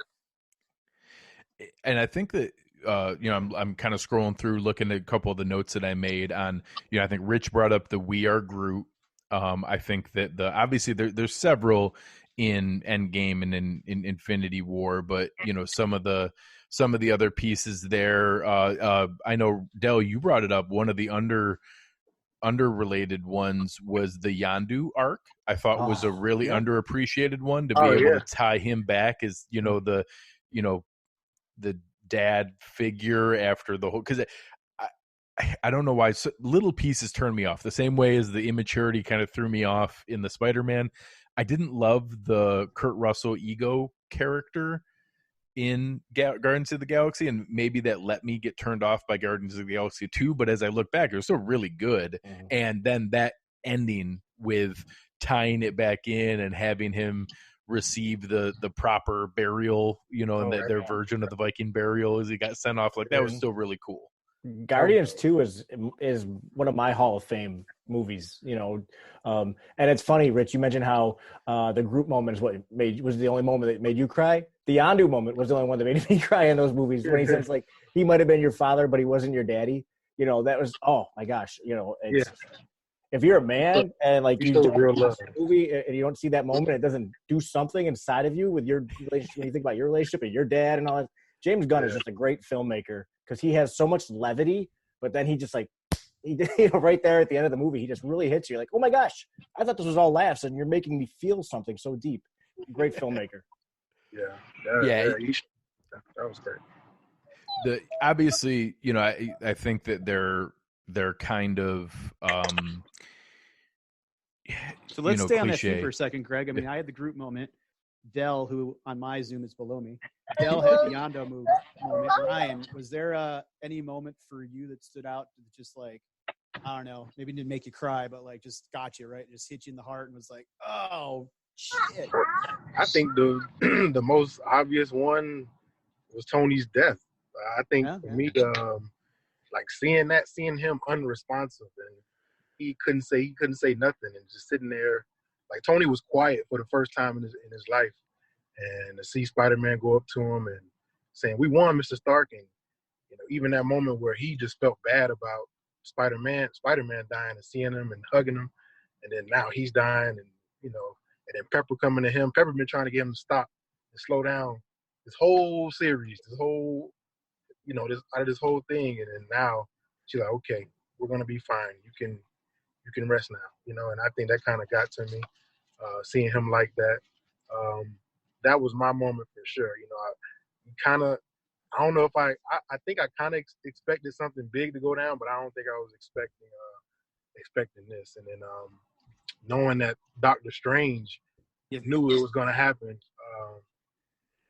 And I think that I'm kind of scrolling through, looking at a couple of the notes that I made on. I think Rich brought up the "We Are Groot." I think that obviously there's several in Endgame and in Infinity War, but some of the other pieces there. I know, Del, you brought it up. One of the underrelated ones was the Yondu arc. I thought was a really underappreciated one to be able to tie him back as the dad figure after the whole, because I don't know why little pieces turn me off the same way as the immaturity kind of threw me off in the Spider-Man. I didn't love the Kurt Russell ego character in Guardians of the Galaxy, and maybe that let me get turned off by Guardians of the Galaxy 2, but as I look back, it was still really good. And then that ending with tying it back in and having him receive the proper burial, and their version of the Viking burial as he got sent off, like that was still really cool. Guardians 2 is one of my Hall of Fame movies, and it's funny, Rich, you mentioned how the group moment was the only moment that made you cry. The Yondu moment was the only one that made me cry in those movies, when he says like he might have been your father but he wasn't your daddy. That was, oh my gosh, it's if you're a man and like you don't watch the movie and you don't see that moment, it doesn't do something inside of you with your relationship. When you think about your relationship and your dad and all that, James Gunn is just a great filmmaker because he has so much levity, but then he just like, right there at the end of the movie, he just really hits you like, oh my gosh, I thought this was all laughs and you're making me feel something so deep. Great filmmaker. That was great. Obviously, I think that they're kind of so let's stay on that cliche. theme for a second, Greg. I mean, I had the group moment. Dell, who on my Zoom is below me, Dell had the Yondu moment. Ryan, was there any moment for you that stood out, just like, I don't know, maybe didn't make you cry, but like just got you, right? Just hit you in the heart and was like, oh shit. I think the most obvious one was Tony's death. I think for me, like seeing him unresponsive, and he couldn't say nothing, and just sitting there, like Tony was quiet for the first time in his life, and to see Spider-Man go up to him and saying, "We won, Mr. Stark," and even that moment where he just felt bad about Spider-Man dying, and seeing him and hugging him, and then now he's dying, and and then Pepper coming to him. Pepper been trying to get him to stop and slow down this whole series, this whole this whole thing, and then now she's like, okay, we're gonna be fine. You can rest now, and I think that kind of got to me, seeing him like that. That was my moment for sure. I don't know if I think I kind of expected something big to go down, but I don't think I was expecting this. And then knowing that Doctor Strange knew it was going to happen,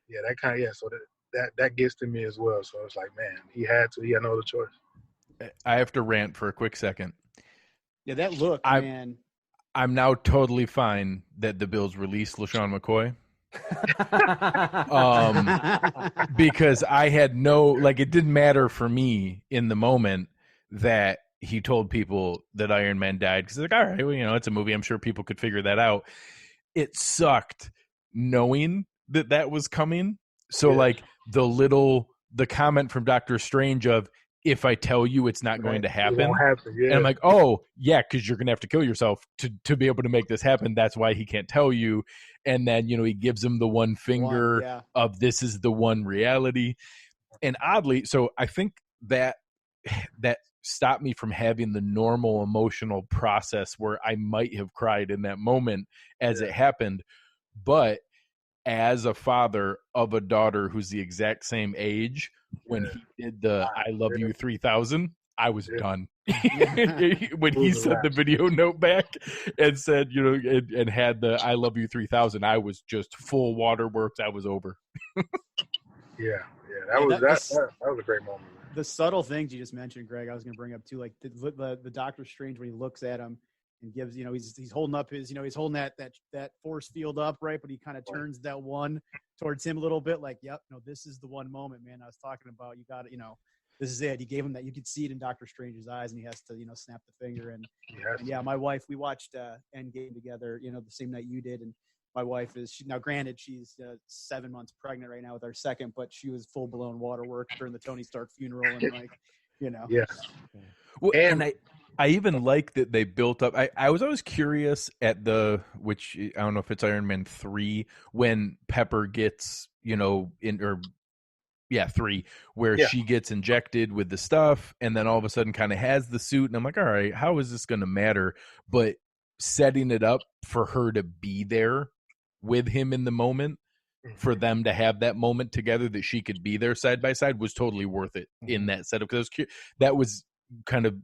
that kind of so that gets to me as well. So it's like, man, he had no other choice. I have to rant for a quick second. Yeah, that look, man. I'm now totally fine that the Bills released LaShawn McCoy. Because I had it didn't matter for me in the moment that he told people that Iron Man died, because like, all right, well, it's a movie, I'm sure people could figure that out. It sucked knowing that was coming. So like the comment from Doctor Strange of, if I tell you it's not going to happen, and I'm like, oh yeah, because you're gonna have to kill yourself to be able to make this happen. That's why he can't tell you. And then he gives him the one finger of, this is the one reality. And oddly, so I think that stopped me from having the normal emotional process where I might have cried in that moment as it happened. But as a father of a daughter who's the exact same age, when he did the I love you 3000, I was done. When he sent the video note back and said, and had the I love you 3000, I was just full waterworks. I was over. That was a great moment. the subtle things you just mentioned, Greg, I was going to bring up too, like the Doctor Strange when he looks at him and gives, he's holding up his, he's holding that force field up, right? But he kind of turns that one towards him a little bit, like, yep, no, this is the one moment, man, I was talking about. You got it, this is it. He gave him that. You could see it in Doctor Strange's eyes, and he has to, snap the finger. And yeah, my wife, we watched Endgame together, the same night you did, and my wife now granted she's 7 months pregnant right now with our second, but she was full blown waterworks during the Tony Stark funeral and Yeah. Well, and I even like that they built up. I was always curious at which I don't know if it's Iron Man 3 when Pepper gets 3 where she gets injected with the stuff and then all of a sudden kind of has the suit, and I'm like, all right, how is this going to matter? But setting it up for her to be there with him in the moment, for them to have that moment together, that she could be there side by side, was totally worth it in that setup. Because that was kind of,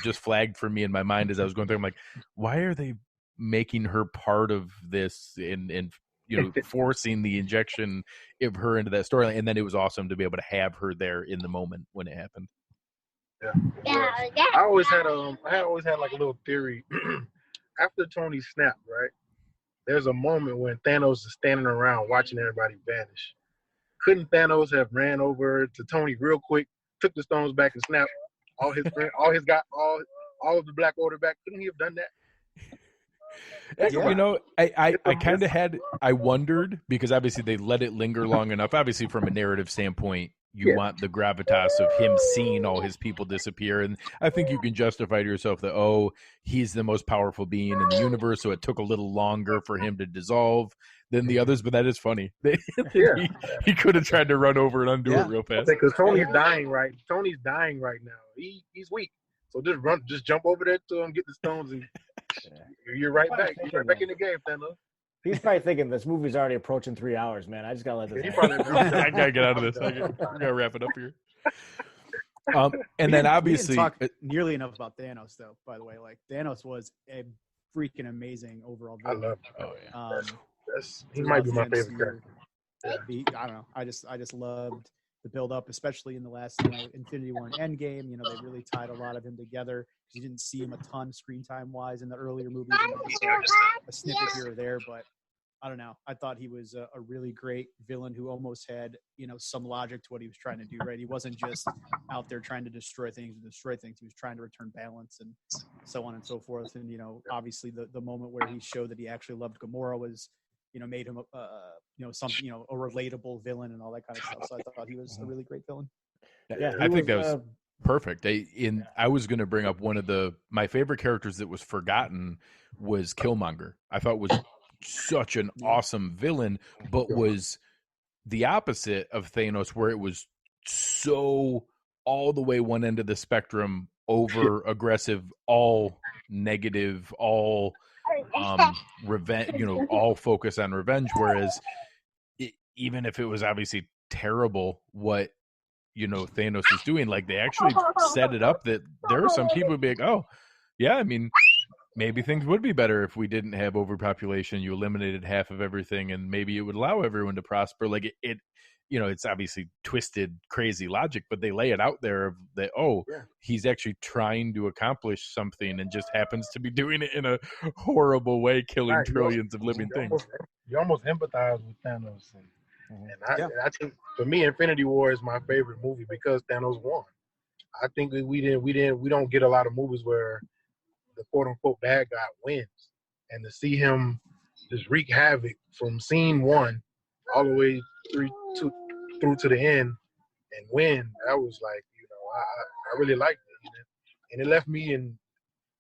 just flagged for me in my mind as I was going through. I'm like, why are they making her part of this and forcing the injection of her into that storyline? And then it was awesome to be able to have her there in the moment when it happened. Yeah. I always had like a little theory. After Tony snapped, right? There's a moment when Thanos is standing around watching everybody vanish. Couldn't Thanos have ran over to Tony real quick, took the stones back, and snapped all his friends, all of the Black Order back? Couldn't he have done that? Yeah. I wondered, because obviously they let it linger long enough. Obviously, from a narrative standpoint, you want the gravitas of him seeing all his people disappear. And I think you can justify to yourself that, he's the most powerful being in the universe, so it took a little longer for him to dissolve than the others. But that is funny. He could have tried to run over and undo it real fast. Because Tony's dying right now. He's weak. So just jump over there to him, get the stones, and you're right back. You're right back in the game, Thanos. He's probably thinking this movie's already approaching 3 hours, man. I just gotta let this I gotta get out of this. We're gonna wrap it up here. And then obviously, we didn't talk nearly enough about Thanos, though. By the way, like, Thanos was a freaking amazing overall villain. I love him. Oh yeah, he might be my favorite character. I don't know. I just loved the build up, especially in the last Infinity War and Endgame. They really tied a lot of him together. You didn't see him a ton screen time wise in the earlier movies. A snippet here or there, but I don't know. I thought he was a really great villain who almost had, some logic to what he was trying to do, right? He wasn't just out there trying to destroy things. He was trying to return balance and so on and so forth. And, obviously the moment where he showed that he actually loved Gamora was, made him, something, a relatable villain and all that kind of stuff. So I thought he was a really great villain. Yeah, I think that was perfect. I was going to bring up one of my favorite characters that was forgotten was Killmonger. I thought was such an awesome villain, but was the opposite of Thanos, where it was so all the way one end of the spectrum, over aggressive, all negative, all revenge, all focus on revenge. Whereas even if it was obviously terrible what Thanos is doing, like, they actually set it up that there are some people who'd be like, oh yeah, I mean, maybe things would be better if we didn't have overpopulation. You eliminated half of everything, and maybe it would allow everyone to prosper. Like, it's obviously twisted, crazy logic, but they lay it out there that, he's actually trying to accomplish something and just happens to be doing it in a horrible way, killing trillions of living things. You almost empathize with Thanos. And I think, for me, Infinity War is my favorite movie because Thanos won. I think that we don't get a lot of movies where the quote unquote bad guy wins, and to see him just wreak havoc from scene one all the way through to the end and win, that was like, I really liked it. And it left me in,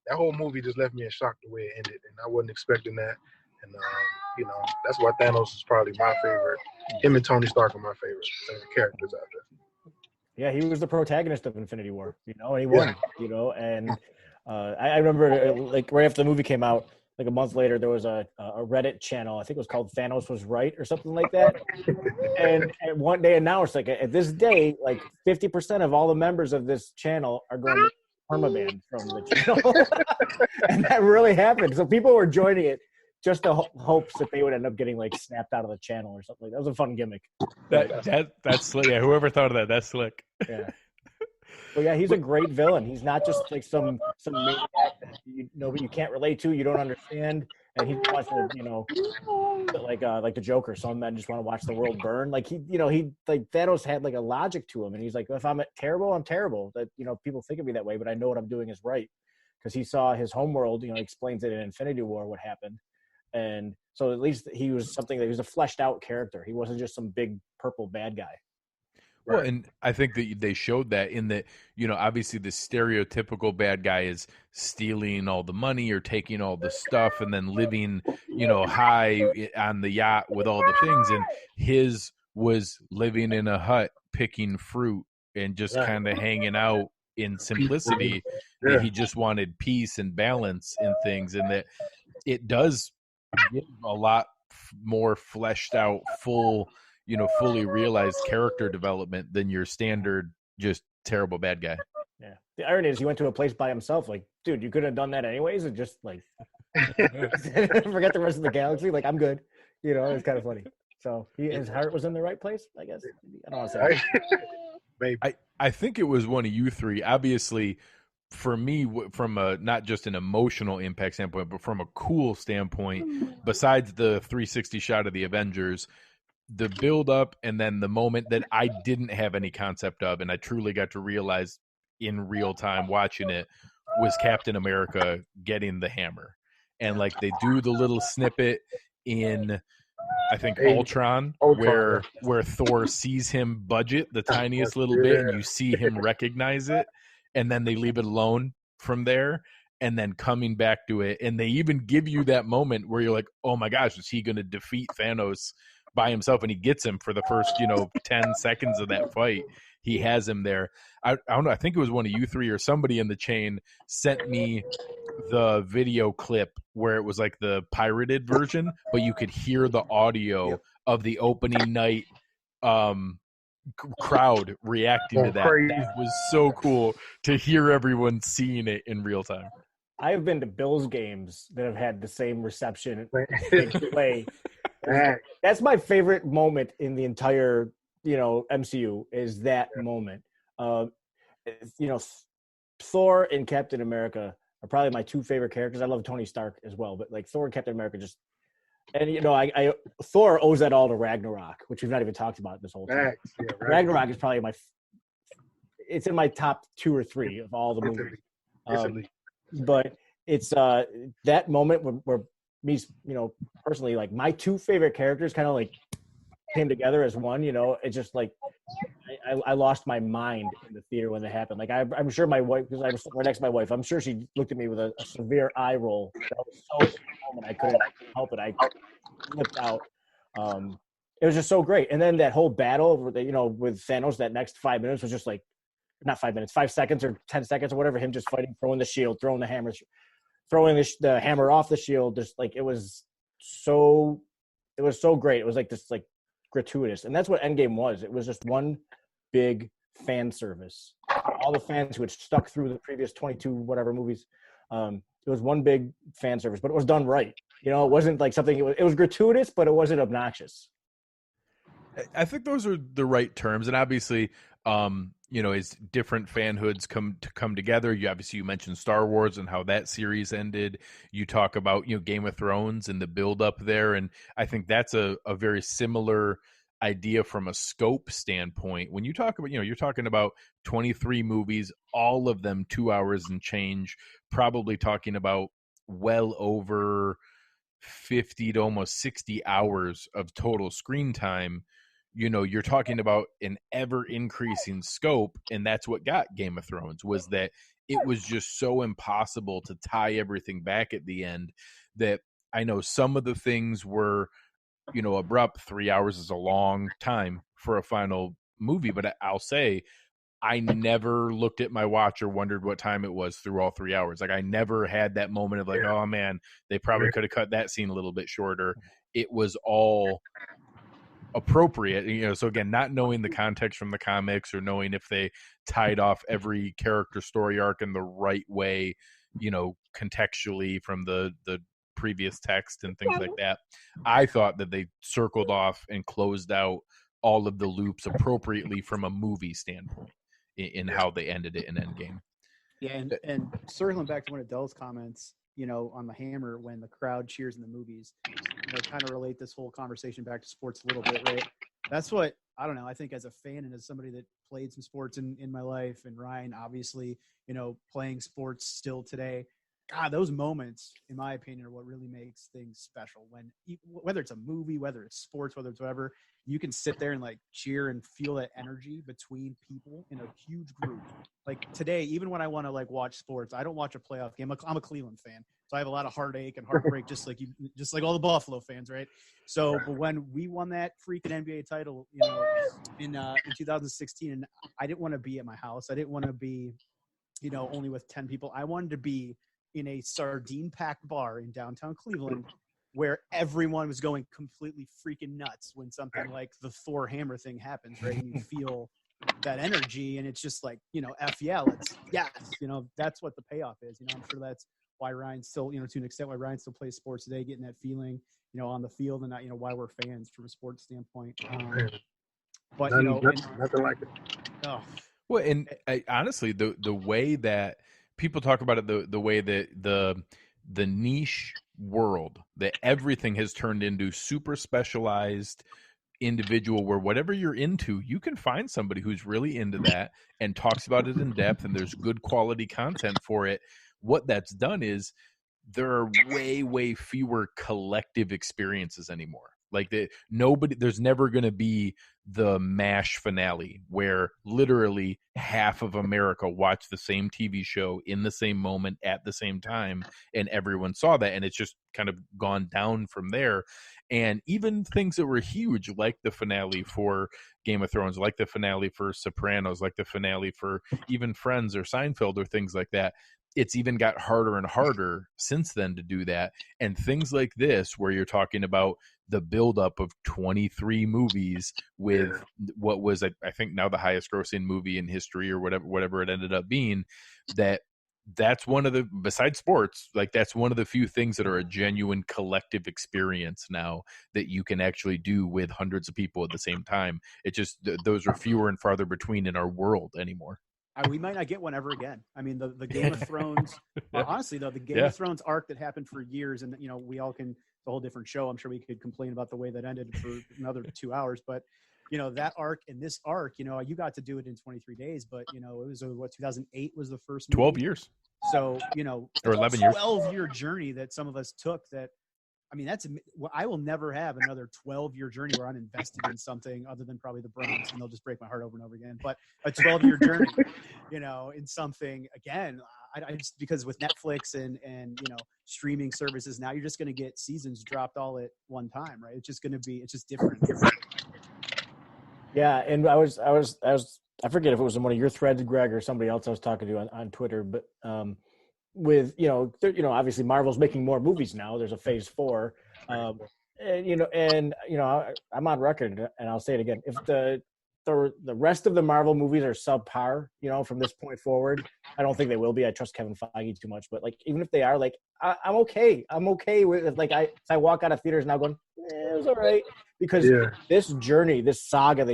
that whole movie just left me in shock the way it ended, and I wasn't expecting that. And that's why Thanos is probably my favorite. Him and Tony Stark are my favorite characters out there. Yeah, he was the protagonist of Infinity War, and he won, and I remember, like, right after the movie came out, like a month later, there was a Reddit channel, I think it was called Thanos Was Right or something like that. And one day announced, like, at this day, like 50% of all the members of this channel are going to permabanned from the channel. And that really happened. So people were joining it just the hopes that they would end up getting like snapped out of the channel or something. That was a fun gimmick. That's slick. Yeah, whoever thought of that, that's slick. Yeah. Well, yeah, he's a great villain. He's not just like some maniac that you can't relate to, you don't understand, and he wants to, like the Joker. Some men just want to watch the world burn. Like he like Thanos had like a logic to him, and he's like, if I'm terrible, I'm terrible. That people think of me that way, but I know what I'm doing is right, because he saw his homeworld. He explains it in Infinity War what happened, and so at least he was a fleshed out character. He wasn't just some big purple bad guy. Well, and I think that they showed that in that, obviously the stereotypical bad guy is stealing all the money or taking all the stuff and then living, high on the yacht with all the things. And his was living in a hut, picking fruit and just kind of hanging out in simplicity. That he just wanted peace and balance in things, and that it does give a lot more fleshed out, fully realized character development than your standard just terrible bad guy. Yeah. The irony is he went to a place by himself. Like, dude, you could have done that anyways and just like forget the rest of the galaxy. Like, I'm good. It's kind of funny. So his heart was in the right place, I guess. I don't want to say that. I think it was one of you three. Obviously, for me, from a not just an emotional impact standpoint, but from a cool standpoint, besides the 360 shot of the Avengers, the build up and then the moment that I didn't have any concept of, and I truly got to realize in real time watching it, was Captain America getting the hammer. And like they do the little snippet in, I think, Ultron. where Thor sees him budget the tiniest little bit and you see him recognize it, and then they leave it alone from there, and then coming back to it. And they even give you that moment where you're like, oh my gosh, is he going to defeat Thanos by himself? And he gets him for the first 10 seconds of that fight. He has him there. I don't know, I think it was one of you three or somebody in the chain sent me the video clip where it was like the pirated version, but you could hear the audio of the opening night crowd reacting to that. That was so cool to hear everyone seeing it in real time. I've been to Bills games that have had the same reception way. That's my favorite moment in the entire, MCU is that moment. Thor and Captain America are probably my two favorite characters. I love Tony Stark as well, but like Thor and Captain America Thor owes that all to Ragnarok, which we've not even talked about this whole time. Yeah, Ragnarok is probably it's in my top 2 or 3 of all the movies. But it's that moment where me, personally, like my 2 favorite characters kind of like came together as one. It's just like I lost my mind in the theater when that happened. Like I'm sure my wife, because I was right next to my wife, I'm sure she looked at me with a severe eye roll. That was so moment I couldn't help it. I flipped out. It was just so great. And then that whole battle, with Thanos, that next 5 minutes was just like, not 5 minutes, 5 seconds or 10 seconds or whatever, him just fighting, throwing the shield, throwing the hammer, throwing the hammer off the shield. Just like, it was so great. It was like this, like, gratuitous. And that's what Endgame was. It was just one big fan service. All the fans who had stuck through the previous 22 whatever movies, it was one big fan service, but it was done right. It wasn't like something, it was gratuitous, but it wasn't obnoxious. I think those are the right terms. And obviously, as different fanhoods come together, you mentioned Star Wars and how that series ended. You talk about, Game of Thrones and the build up there. And I think that's a very similar idea from a scope standpoint. When you talk about, you're talking about 23 movies, all of them 2 hours and change, probably talking about well over 50 to almost 60 hours of total screen time. You're talking about an ever increasing scope, and that's what got Game of Thrones, was that it was just so impossible to tie everything back at the end, that I know some of the things were, abrupt. 3 hours is a long time for a final movie, but I'll say I never looked at my watch or wondered what time it was through all 3 hours. Like, I never had that moment of like, oh man, they probably could have cut that scene a little bit shorter. It was all appropriate, so again, not knowing the context from the comics or knowing if they tied off every character story arc in the right way, contextually from the previous text and things like that. I thought that they circled off and closed out all of the loops appropriately from a movie standpoint in how they ended it in Endgame. Yeah, and circling back to one of Dell's comments, on the hammer when the crowd cheers in the movies, kind of relate this whole conversation back to sports a little bit, right? That's what, I don't know, I think as a fan and as somebody that played some sports in my life, and Ryan, obviously, playing sports still today, God, those moments, in my opinion, are what really makes things special. When, whether it's a movie, whether it's sports, whether it's whatever, you can sit there and like cheer and feel that energy between people in a huge group. Like today, even when I want to like watch sports, I don't watch a playoff game. I'm a Cleveland fan, so I have a lot of heartache and heartbreak, just like all the Buffalo fans, right? So, but when we won that freaking NBA title, in 2016, and I didn't want to be at my house. I didn't want to be, only with 10 people. I wanted to be in a sardine-packed bar in downtown Cleveland where everyone was going completely freaking nuts when something like the Thor hammer thing happens, right? And you feel that energy, and it's just like, F yeah, that's what the payoff is. I'm sure that's why Ryan still, to an extent, why Ryan still plays sports today, getting that feeling, on the field, and not, why we're fans from a sports standpoint. But, nothing like it. Oh. Well, and honestly, the way that people talk about it, the way that the niche world, that everything has turned into super specialized individual, where whatever you're into, you can find somebody who's really into that and talks about it in depth, and there's good quality content for it. What that's done is there are way fewer collective experiences anymore. Like there's never going to be the MASH finale where literally half of America watched the same TV show in the same moment at the same time, and everyone saw that, and it's just kind of gone down from there. And even things that were huge, like the finale for Game of Thrones, like the finale for Sopranos, like the finale for even Friends or Seinfeld or things like that, it's even got harder and harder since then to do that. And things like this, where you're talking about the buildup of 23 movies with what was, I think, now the highest grossing movie in history, or whatever it ended up being, that's one of the, besides sports, like that's one of the few things that are a genuine collective experience now that you can actually do with hundreds of people at the same time. It just, those are fewer and farther between in our world anymore. We might not get one ever again. I mean, the Game of Thrones, honestly, though, the Game of Thrones arc that happened for years, and, we all can, it's a whole different show. I'm sure we could complain about the way that ended for another 2 hours, but, that arc and this arc, you got to do it in 23 days, but, it was, 2008 was the first movie. 12 years. So, or 11 years. 12-year journey that some of us took that, I mean, I will never have another 12-year journey where I'm invested in something other than probably the Browns, and they'll just break my heart over and over again. But a 12-year journey, in something, again, I just, because with Netflix and streaming services, now you're just going to get seasons dropped all at one time, right? It's just different. Yeah, and I I forget if it was in one of your threads, Greg, or somebody else I was talking to on Twitter, but with obviously Marvel's making more movies now. There's a Phase 4, I'm on record, and I'll say it again. If the rest of the Marvel movies are subpar, from this point forward, I don't think they will be. I trust Kevin Feige too much, but like even if they are, like I'm okay. I'm okay with it. Like I walk out of theaters now going, it was all right, because this journey, this saga,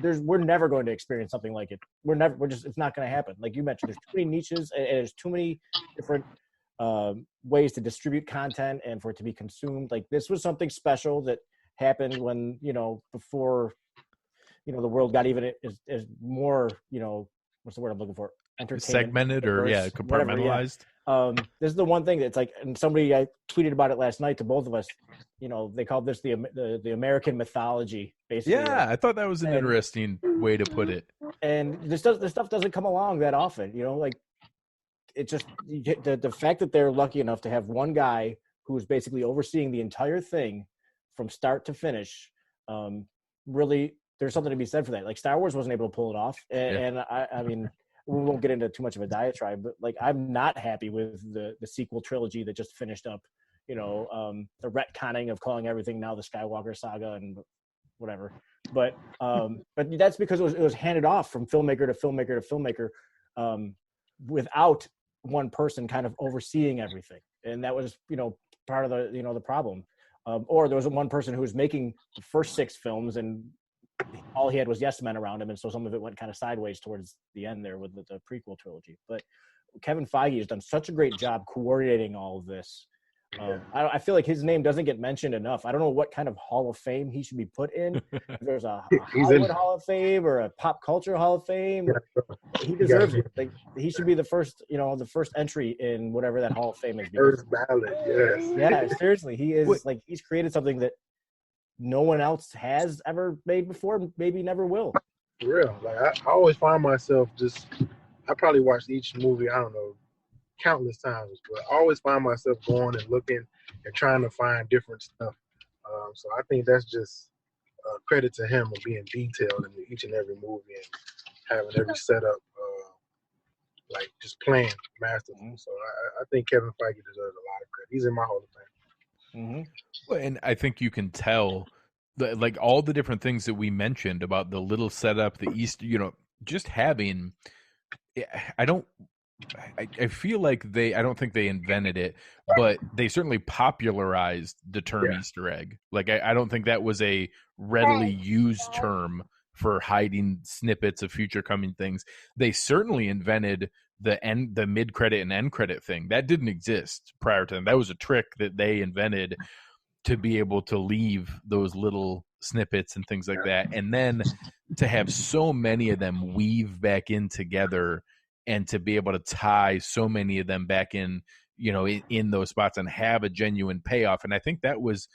we're never going to experience something like it. It's not going to happen. Like you mentioned, there's too many niches, and there's too many different ways to distribute content and for it to be consumed. Like this was something special that happened when, before, the world got even is more, what's the word I'm looking for? Entertainment. Segmented or compartmentalized. This is the one thing that's like, and I tweeted about it last night to both of us. They called this the American mythology, basically. Yeah, I thought that was an interesting way to put it. And this stuff doesn't come along that often. Like it's just the fact that they're lucky enough to have one guy who's basically overseeing the entire thing from start to finish. Really, there's something to be said for that. Like Star Wars wasn't able to pull it off, and I mean. We won't get into too much of a diatribe, but like I'm not happy with the sequel trilogy that just finished up. The retconning of calling everything now the Skywalker saga and whatever. But that's because it was handed off from filmmaker to filmmaker to filmmaker, without one person kind of overseeing everything. and that was part of the the problem. Or there was one person who was making the first 6 films, and all he had was yes men around him, and so some of it went kind of sideways towards the end there with the prequel trilogy. But Kevin Feige has done such a great job coordinating all of this. I feel like his name doesn't get mentioned enough. I don't know what kind of Hall of Fame he should be put in. If there's a Hollywood Hall of Fame or a pop culture Hall of Fame. He deserves it. Like, he should be the first, the first entry in whatever that Hall of Fame is. First ballot, yes. Yeah, seriously, he is he's created something that no one else has ever made before, maybe never will. For real, like I always find myself I probably watched each movie, I don't know, countless times, but I always find myself going and looking and trying to find different stuff. So I think that's just credit to him of being detailed in each and every movie and having every setup like just planned masterful. So I think Kevin Feige deserves a lot of credit. He's in my Hall of Fame. Mm-hmm. Well, and I think you can tell like all the different things that we mentioned about the little setup, the Easter, just having. I feel like I don't think they invented it, but they certainly popularized the term Easter egg. Like, I don't think that was a readily used term for hiding snippets of future coming things. They certainly invented the mid-credit and end-credit thing. That didn't exist prior to them. That was a trick that they invented to be able to leave those little snippets and things like that. And then to have so many of them weave back in together and to be able to tie so many of them back in, in those spots and have a genuine payoff. And I think that was,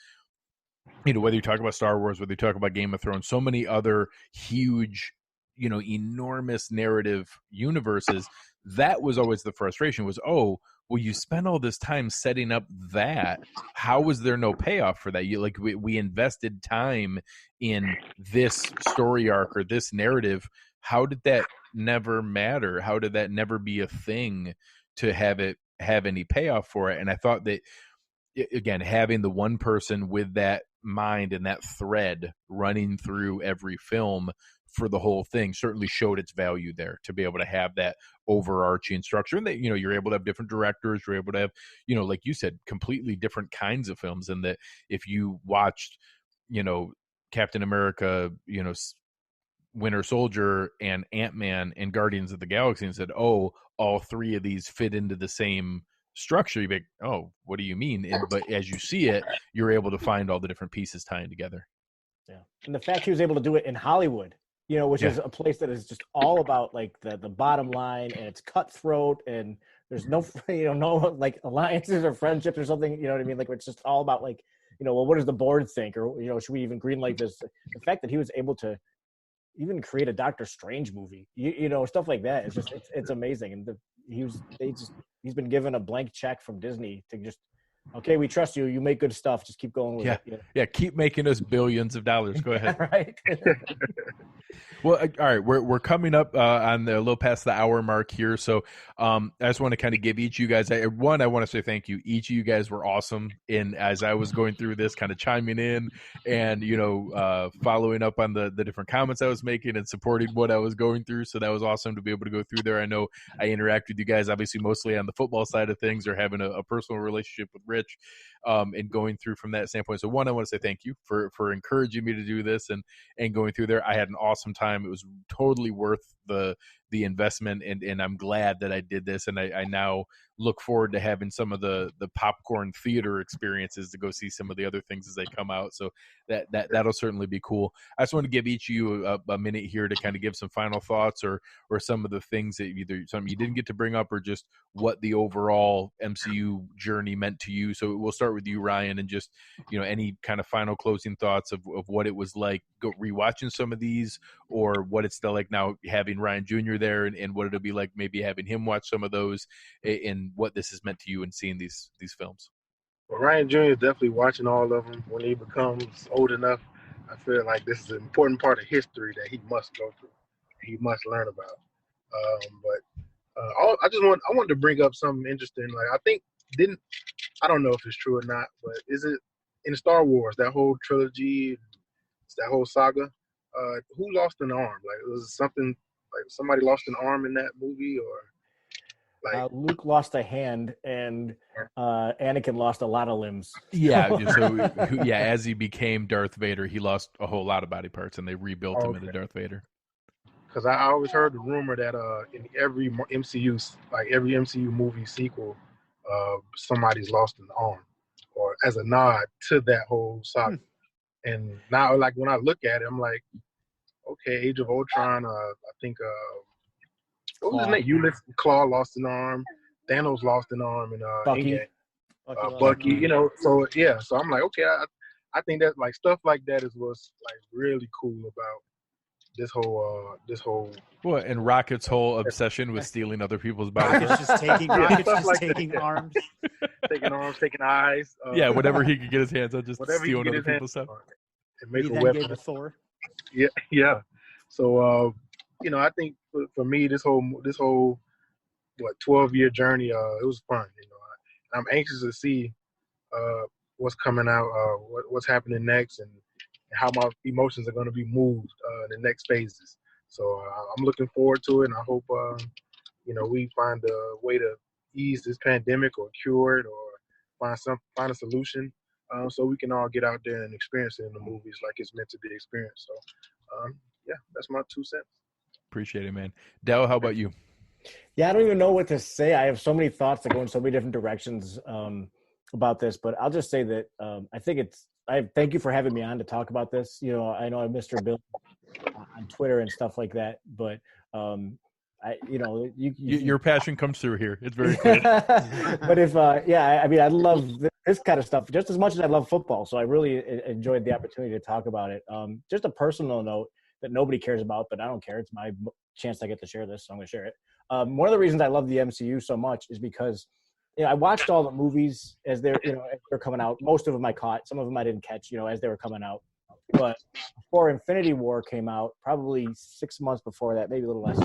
whether you talk about Star Wars, whether you talk about Game of Thrones, so many other huge, enormous narrative universes, that was always the frustration was, well, you spent all this time setting up that. How was there no payoff for that? We invested time in this story arc or this narrative. How did that never matter? How did that never be a thing to have it have any payoff for it? And I thought that, again, having the one person with that mind and that thread running through every film for the whole thing certainly showed its value there, to be able to have that overarching structure. And that, you're able to have different directors, you're able to have, like you said, completely different kinds of films. And that if you watched, Captain America, Winter Soldier and Ant-Man and Guardians of the Galaxy and said, all 3 of these fit into the same structure, you'd be like, oh, what do you mean? But as you see it, you're able to find all the different pieces tying together. Yeah. And the fact he was able to do it in Hollywood, which is a place that is just all about like the bottom line, and it's cutthroat, and there's no, no like alliances or friendships or something, you know what I mean? Like, it's just all about like, well, what does the board think? Or, should we even greenlight this? The fact that he was able to even create a Doctor Strange movie, stuff like that. It's just, it's amazing. And he's been given a blank check from Disney to just, okay, we trust you. You make good stuff. Just keep going with it. Yeah. Keep making us billions of dollars. Go ahead. Right. Well, all right, we're coming up on a little past the hour mark here, so I just want to kind of give each of you guys I want to say thank you. Each of you guys were awesome, and as I was going through this, kind of chiming in and following up on the different comments I was making and supporting what I was going through. So that was awesome to be able to go through there. I know I interact with you guys obviously mostly on the football side of things, or having a personal relationship with Rich, and going through from that standpoint. So one, I want to say thank you for encouraging me to do this and going through there. I had an awesome time. It was totally worth the investment, and I'm glad that I did this, and I now look forward to having some of the popcorn theater experiences to go see some of the other things as they come out. So that'll certainly be cool. I just want to give each of you a minute here to kind of give some final thoughts or some of the things that either something you didn't get to bring up, or just what the overall MCU journey meant to you. So we'll start with you, Ryan, and just any kind of final closing thoughts of what it was like rewatching some of these, or what it's still like now having Ryan Jr. there, and what it'll be like maybe having him watch some of those, and what this has meant to you in seeing these films. Well, Ryan Jr. is definitely watching all of them. When he becomes old enough, I feel like this is an important part of history that he must go through, he must learn about. I wanted to bring up something interesting. Like, I don't know if it's true or not, but is it in Star Wars, that whole trilogy, that whole saga, who lost an arm? Like, was it something like somebody lost an arm in that movie, or Like, Luke lost a hand, and Anakin lost a lot of limbs. Yeah, as he became Darth Vader, he lost a whole lot of body parts, and they rebuilt him into Darth Vader. Because I always heard the rumor that in every MCU movie sequel, somebody's lost an arm, or as a nod to that whole saga. And now, like, when I look at it, I'm like, okay, Age of Ultron. I think what was his name? Ulysses Claw lost an arm. Thanos lost an arm in Bucky. Endgame. Bucky, you know. So yeah, so I'm like, okay, I think that like stuff like that is what's like really cool about this whole. Well, and Rocket's whole obsession with stealing other people's bodies. Rocket's just taking arms. Taking arms, taking eyes. Yeah, whatever he could get his hands on, just stealing other people's stuff. And make He a then weapon. gave to Thor. Yeah. So you know, I think for me, this whole 12-year journey, it was fun. You know, I'm anxious to see what's coming out, what's happening next, and how my emotions are going to be moved in the next phases. So I'm looking forward to it, and I hope you know, we find a way to ease this pandemic or cure it or find a solution so we can all get out there and experience it in the movies like it's meant to be experienced. So yeah, that's my 2 cents. Appreciate it, man. Dell, how about you? Yeah, I don't even know what to say. I have so many thoughts that go in so many different directions about this, but I'll just say that I thank you for having me on to talk about this. You know, I know I Mr. Bill on Twitter and stuff like that, but your passion comes through here. It's very clear. But I love this kind of stuff just as much as I love football. So I really enjoyed the opportunity to talk about it. Just a personal note that nobody cares about, but I don't care. It's my chance I get to share this, so I'm going to share it. One of the reasons I love the MCU so much is because, you know, I watched all the movies as they're coming out. Most of them I caught. Some of them I didn't catch, you know, as they were coming out. But before Infinity War came out, probably 6 months before that, maybe a little less,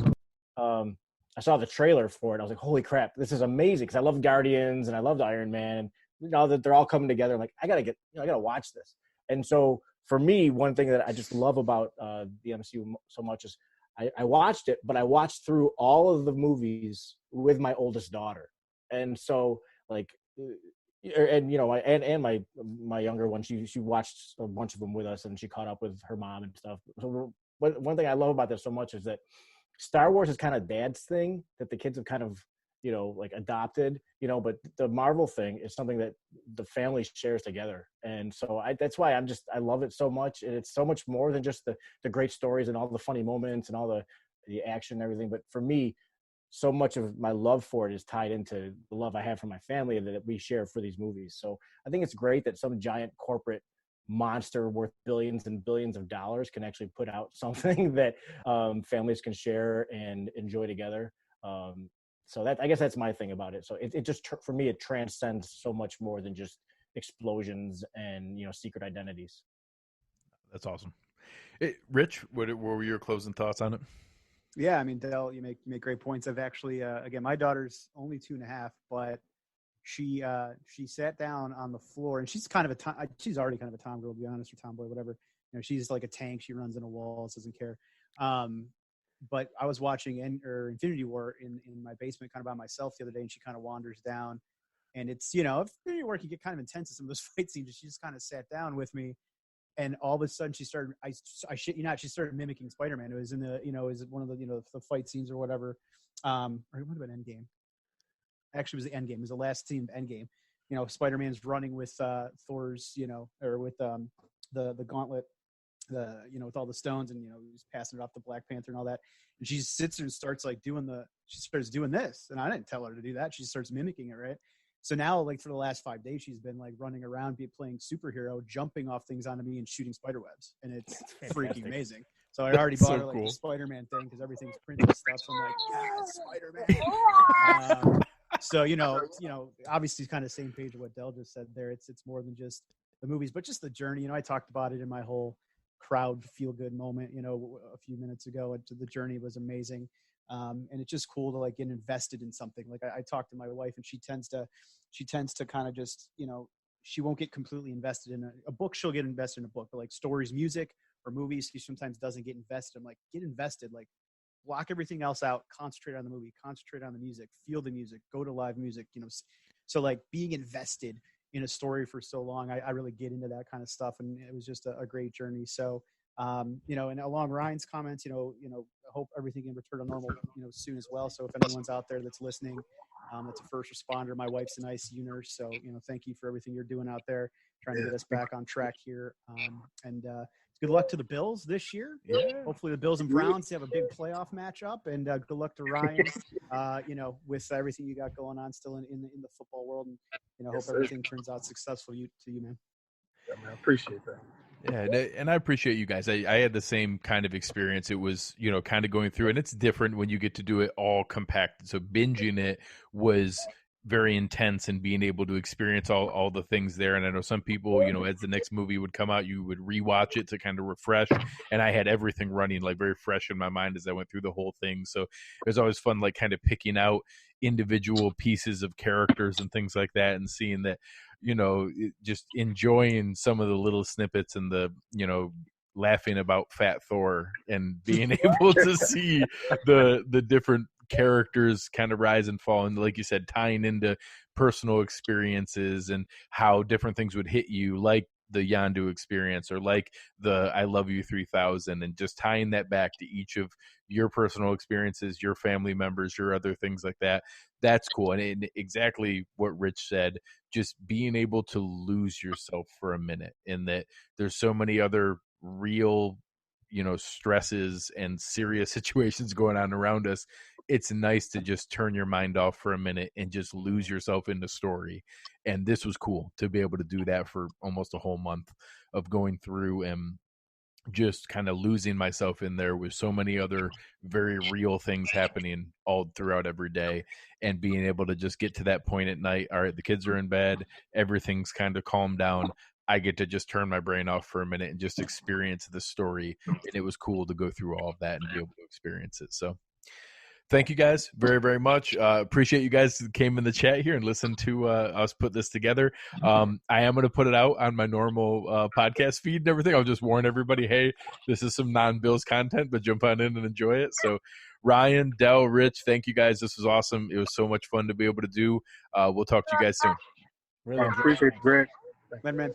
I saw the trailer for it. I was like, holy crap, this is amazing, because I love Guardians and I loved Iron Man. And now that they're all coming together, I'm like, I got to watch this. And so for me, one thing that I just love about the MCU so much is I watched it, but I watched through all of the movies with my oldest daughter. And so like, and you know, and my younger one, she watched a bunch of them with us, and she caught up with her mom and stuff. So one thing I love about this so much is that Star Wars is kind of dad's thing that the kids have kind of, you know, like adopted, you know, but the Marvel thing is something that the family shares together. And so that's why I love it so much. And it's so much more than just the great stories and all the funny moments and all the action and everything. But for me, so much of my love for it is tied into the love I have for my family and that we share for these movies. So I think it's great that some giant corporate monster worth billions and billions of dollars can actually put out something that families can share and enjoy together. So I guess that's my thing about it. So it just, for me, it transcends so much more than just explosions and, you know, secret identities. That's awesome. Hey, Rich, what were your closing thoughts on it? Yeah, I mean, Dale, you make great points. I've actually, again, my daughter's only 2.5, but she sat down on the floor, and she's she's already kind of a tomgirl, to be honest, or tomboy, whatever. You know, she's like a tank. She runs into walls, doesn't care. But I was watching Infinity War in my basement, kind of by myself the other day, and she kind of wanders down, and it's, you know, Infinity War can get kind of intense in some of those fight scenes. She just kind of sat down with me. And all of a sudden, she started. I shit you not. She started mimicking Spider-Man. It was in the, you know, is one of the, you know, the fight scenes or whatever. Or it would have been Endgame. Actually, it was the Endgame. It was the last scene of Endgame. You know, Spider-Man's running with Thor's, you know, or with the gauntlet, you know, with all the stones, and, you know, he's passing it off to Black Panther and all that. And she sits there and starts like she starts doing this, and I didn't tell her to do that. She starts mimicking it, right? So now, like, for the last 5 days, she's been like running around, playing superhero, jumping off things onto me and shooting spider webs, and it's freaking amazing. So I already bought her like a Spider-Man thing because everything's printed stuff. So I'm like, yeah, Spider-Man. So you know, obviously, kind of same page of what Del just said there. It's more than just the movies, but just the journey. You know, I talked about it in my whole crowd feel good moment, you know, a few minutes ago. The journey was amazing. And it's just cool to like get invested in something. Like I talked to my wife, and she tends to kind of just, you know, she won't get completely invested in a book. She'll get invested in a book, but like stories, music, or movies, she sometimes doesn't get invested. I'm like, get invested. Like, block everything else out, concentrate on the movie, concentrate on the music, feel the music, go to live music, you know. So like being invested in a story for so long, I really get into that kind of stuff, and it was just a great journey. So, you know, and along Ryan's comments, you know, I hope everything can return to normal, you know, soon as well. So if anyone's out there that's listening, that's a first responder. My wife's an ICU nurse, so you know, thank you for everything you're doing out there, trying to get us back on track here. And good luck to the Bills this year. Yeah. Hopefully the Bills and Browns have a big playoff matchup, and good luck to Ryan, you know, with everything you got going on still in the football world, and you know, hope everything turns out successful to you, man. Yeah, man, I appreciate that. Yeah, and I appreciate you guys. I had the same kind of experience. It was, you know, kind of going through, and it's different when you get to do it all compacted. So binging it was very intense, and being able to experience all the things there. And I know some people, you know, as the next movie would come out, you would rewatch it to kind of refresh. And I had everything running like very fresh in my mind as I went through the whole thing. So it was always fun, like kind of picking out individual pieces of characters and things like that, and seeing that, you know, just enjoying some of the little snippets and the, you know, laughing about Fat Thor and being able to see the different characters kind of rise and fall, and like you said, tying into personal experiences and how different things would hit you, like the Yondu experience or like the I Love You 3000, and just tying that back to each of your personal experiences, your family members, your other things like that. That's cool. And exactly what Rich said, just being able to lose yourself for a minute, in that there's so many other real, you know, stresses and serious situations going on around us. It's nice to just turn your mind off for a minute and just lose yourself in the story. And this was cool to be able to do that for almost a whole month of going through and just kind of losing myself in there with so many other very real things happening all throughout every day, and being able to just get to that point at night. All right, the kids are in bed, everything's kind of calmed down. I get to just turn my brain off for a minute and just experience the story. And it was cool to go through all of that and be able to experience it. So thank you guys very, very much. Appreciate you guys who came in the chat here and listened to us put this together. I am going to put it out on my normal podcast feed and everything. I'll just warn everybody, hey, this is some non-Bills content, but jump on in and enjoy it. So Ryan, Del, Rich, thank you guys. This was awesome. It was so much fun to be able to do. We'll talk to you guys soon. Really appreciate it, Greg. Man.